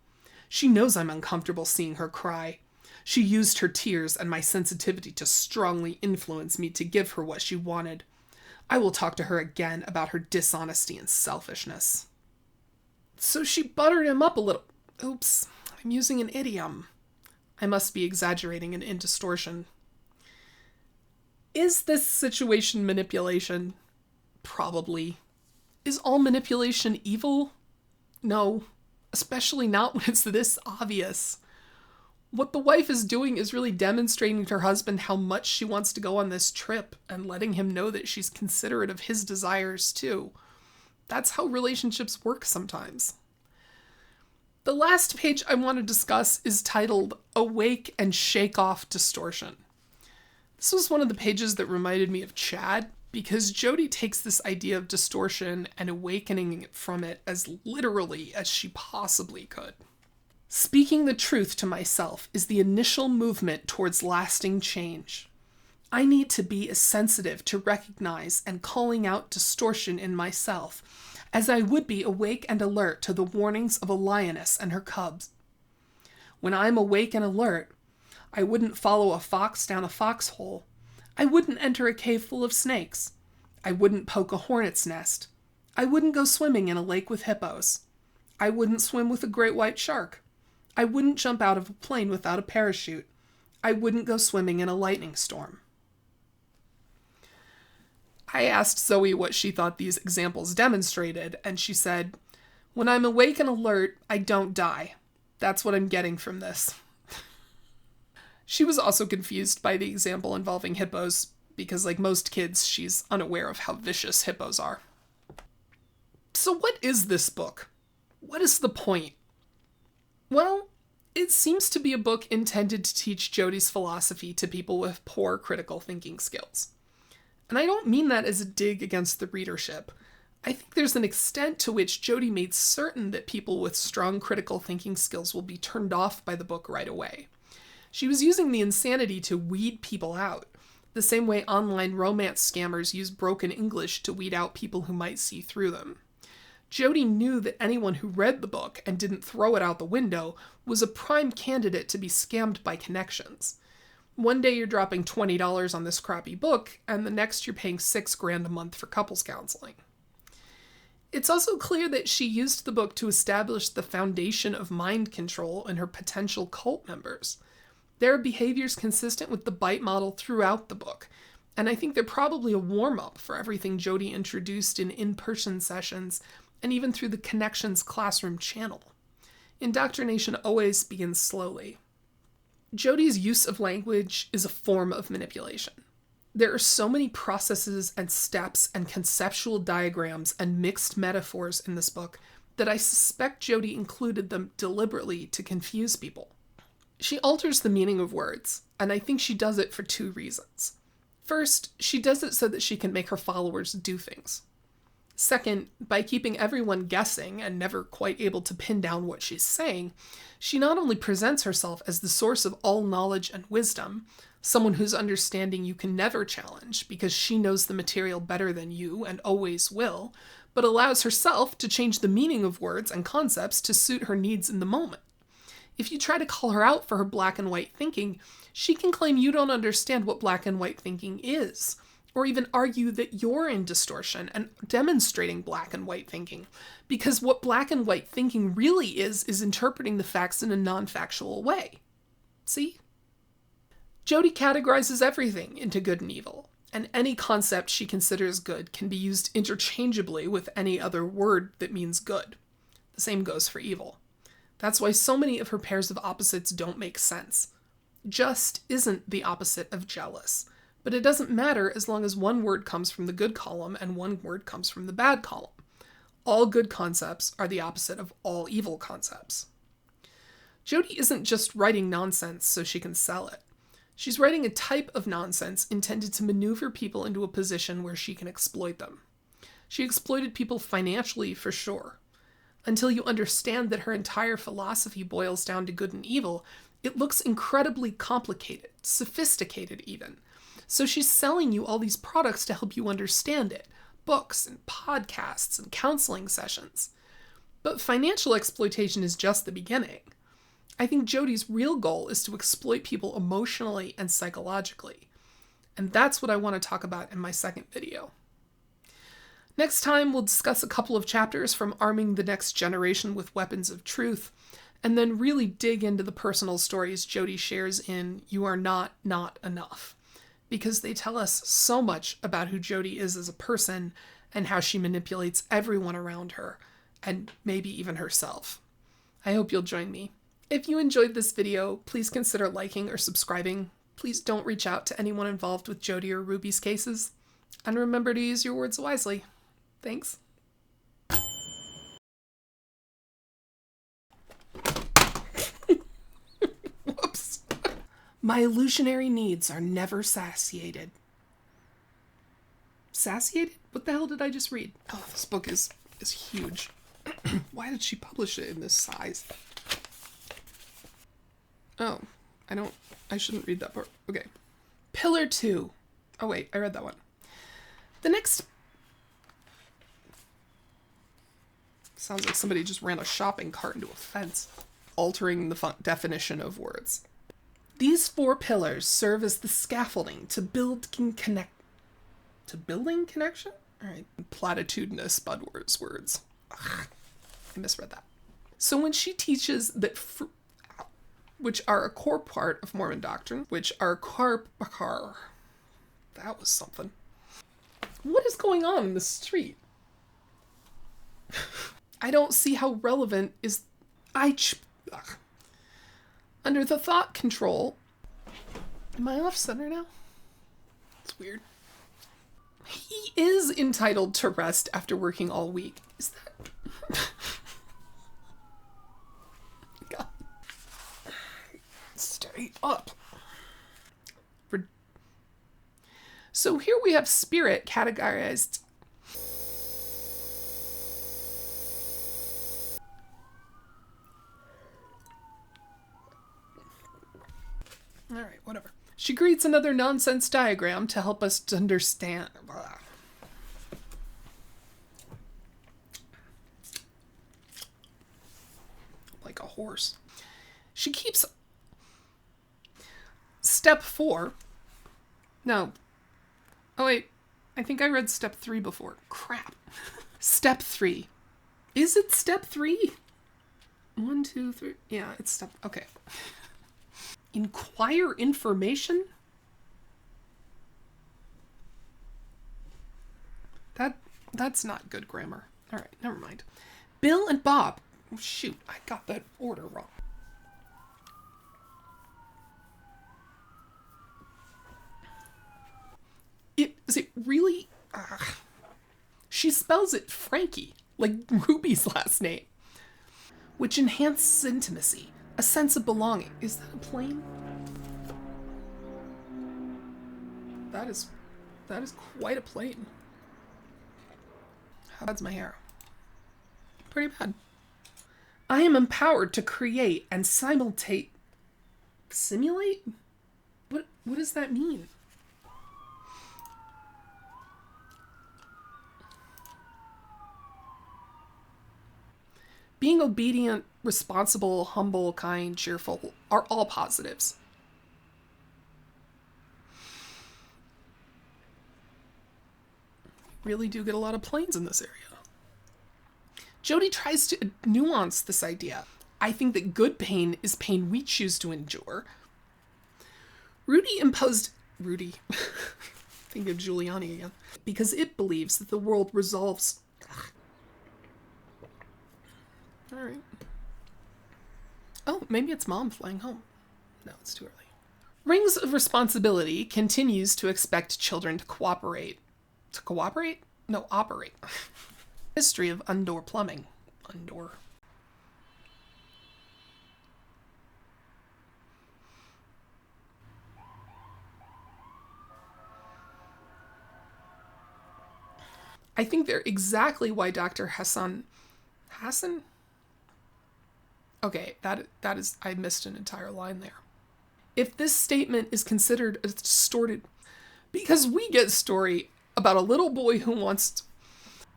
She knows I'm uncomfortable seeing her cry. She used her tears and my sensitivity to strongly influence me to give her what she wanted. I will talk to her again about her dishonesty and selfishness. So she buttered him up a little. Oops, I'm using an idiom. I must be exaggerating and in distortion. Is this situation manipulation? Probably. Is all manipulation evil? No, especially not when it's this obvious. What the wife is doing is really demonstrating to her husband how much she wants to go on this trip and letting him know that she's considerate of his desires too. That's how relationships work sometimes. The last page I want to discuss is titled Awake and Shake Off Distortion. This was one of the pages that reminded me of Chad because Jodi takes this idea of distortion and awakening from it as literally as she possibly could. Speaking the truth to myself is the initial movement towards lasting change. I need to be as sensitive to recognize and calling out distortion in myself as I would be awake and alert to the warnings of a lioness and her cubs. When I'm awake and alert, I wouldn't follow a fox down a foxhole. I wouldn't enter a cave full of snakes. I wouldn't poke a hornet's nest. I wouldn't go swimming in a lake with hippos. I wouldn't swim with a great white shark. I wouldn't jump out of a plane without a parachute. I wouldn't go swimming in a lightning storm. I asked Zoe what she thought these examples demonstrated, and she said, when I'm awake and alert, I don't die. That's what I'm getting from this. She was also confused by the example involving hippos, because like most kids, she's unaware of how vicious hippos are. So what is this book? What is the point? Well, it seems to be a book intended to teach Jodi's philosophy to people with poor critical thinking skills. And I don't mean that as a dig against the readership. I think there's an extent to which Jodi made certain that people with strong critical thinking skills will be turned off by the book right away. She was using the insanity to weed people out, the same way online romance scammers use broken English to weed out people who might see through them. Jodi knew that anyone who read the book and didn't throw it out the window was a prime candidate to be scammed by ConneXions. One day you're dropping $20 on this crappy book, and the next you're paying $6,000 a month for couples counseling. It's also clear that she used the book to establish the foundation of mind control in her potential cult members. There are behaviors consistent with the bite model throughout the book, and I think they're probably a warm-up for everything Jodi introduced in in-person sessions and even through the ConneXions classroom channel. Indoctrination always begins slowly. Jodi's use of language is a form of manipulation. There are so many processes and steps and conceptual diagrams and mixed metaphors in this book that I suspect Jodi included them deliberately to confuse people. She alters the meaning of words, and I think she does it for two reasons. First, she does it so that she can make her followers do things. Second, by keeping everyone guessing and never quite able to pin down what she's saying, she not only presents herself as the source of all knowledge and wisdom, someone whose understanding you can never challenge because she knows the material better than you and always will, but allows herself to change the meaning of words and concepts to suit her needs in the moment. If you try to call her out for her black and white thinking, she can claim you don't understand what black and white thinking is, or even argue that you're in distortion and demonstrating black and white thinking, because what black and white thinking really is interpreting the facts in a non-factual way. See? Jodi categorizes everything into good and evil, and any concept she considers good can be used interchangeably with any other word that means good. The same goes for evil. That's why so many of her pairs of opposites don't make sense. Just isn't the opposite of jealous. But it doesn't matter as long as one word comes from the good column and one word comes from the bad column. All good concepts are the opposite of all evil concepts. Jodi isn't just writing nonsense so she can sell it. She's writing a type of nonsense intended to maneuver people into a position where she can exploit them. She exploited people financially for sure. Until you understand that her entire philosophy boils down to good and evil, it looks incredibly complicated, sophisticated even. So she's selling you all these products to help you understand it. Books and podcasts and counseling sessions. But financial exploitation is just the beginning. I think Jodi's real goal is to exploit people emotionally and psychologically. And that's what I want to talk about in my second video. Next time, we'll discuss a couple of chapters from Arming the Next Generation with Weapons of Truth, and then really dig into the personal stories Jodi shares in You Are Not Enough, because they tell us so much about who Jodi is as a person and how she manipulates everyone around her, and maybe even herself. I hope you'll join me. If you enjoyed this video, please consider liking or subscribing. Please don't reach out to anyone involved with Jodi or Ruby's cases. And remember to use your words wisely. Thanks. Whoops. My illusionary needs are never satiated. Satiated? What the hell did I just read? Oh, this book is huge. Why did she publish it in this size? Oh, I shouldn't read that part. Okay. Pillar 2. Oh wait, I read that one. The next... Sounds like somebody just ran a shopping cart into a fence, altering the definition of words. These 4 pillars serve as the scaffolding to building connection. All right, platitudinous words. Ugh, I misread that. So when she teaches that which are a core part of Mormon doctrine, that was something. What is going on in the street? I don't see how relevant is under the thought control. Am I off center now? It's weird. He is entitled to rest after working all week. Is that... up. So here we have spirit categorized. All right, whatever. She creates another nonsense diagram to help us to understand. Blah. Like a horse. She keeps step 4. No. Oh, wait. I think I read step 3 before. Crap. Step 3. Is it step 3? 1, 2, 3. Yeah, it's step. Okay. Inquire information? That's not good grammar. All right, never mind. Bill and Bob. Oh, shoot, I got that order wrong. Is it really? She spells it Franke, like Ruby's last name, which enhances intimacy, a sense of belonging. Is that a plane? That is quite a plane. How bad's my hair? Pretty bad. I am empowered to create and simulate. Simulate? What does that mean? Being obedient, responsible, humble, kind, cheerful are all positives. Really do get a lot of planes in this area. Jodi tries to nuance this idea. I think that good pain is pain we choose to endure. Rudy, think of Giuliani again, because it believes that the world resolves. All right. Oh, maybe it's mom flying home. No, it's too early. Rings of Responsibility continues to expect children to cooperate. To cooperate? No, operate. History of Undor plumbing. Undor. I think they're exactly why Dr. Hassan? Okay, that is, I missed an entire line there. If this statement is considered a distorted, because we get a story about a little boy who wants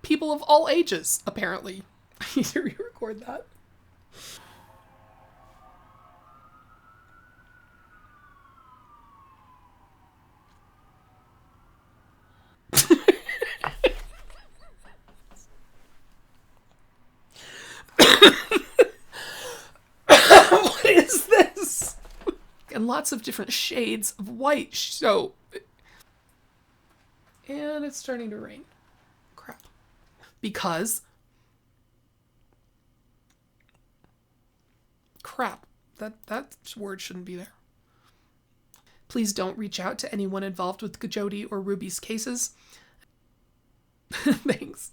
people of all ages, apparently. I need to re-record that. What is this? And lots of different shades of white. So, and it's starting to rain. Crap. Because crap. That word shouldn't be there. Please don't reach out to anyone involved with Jodi or Ruby's cases. Thanks.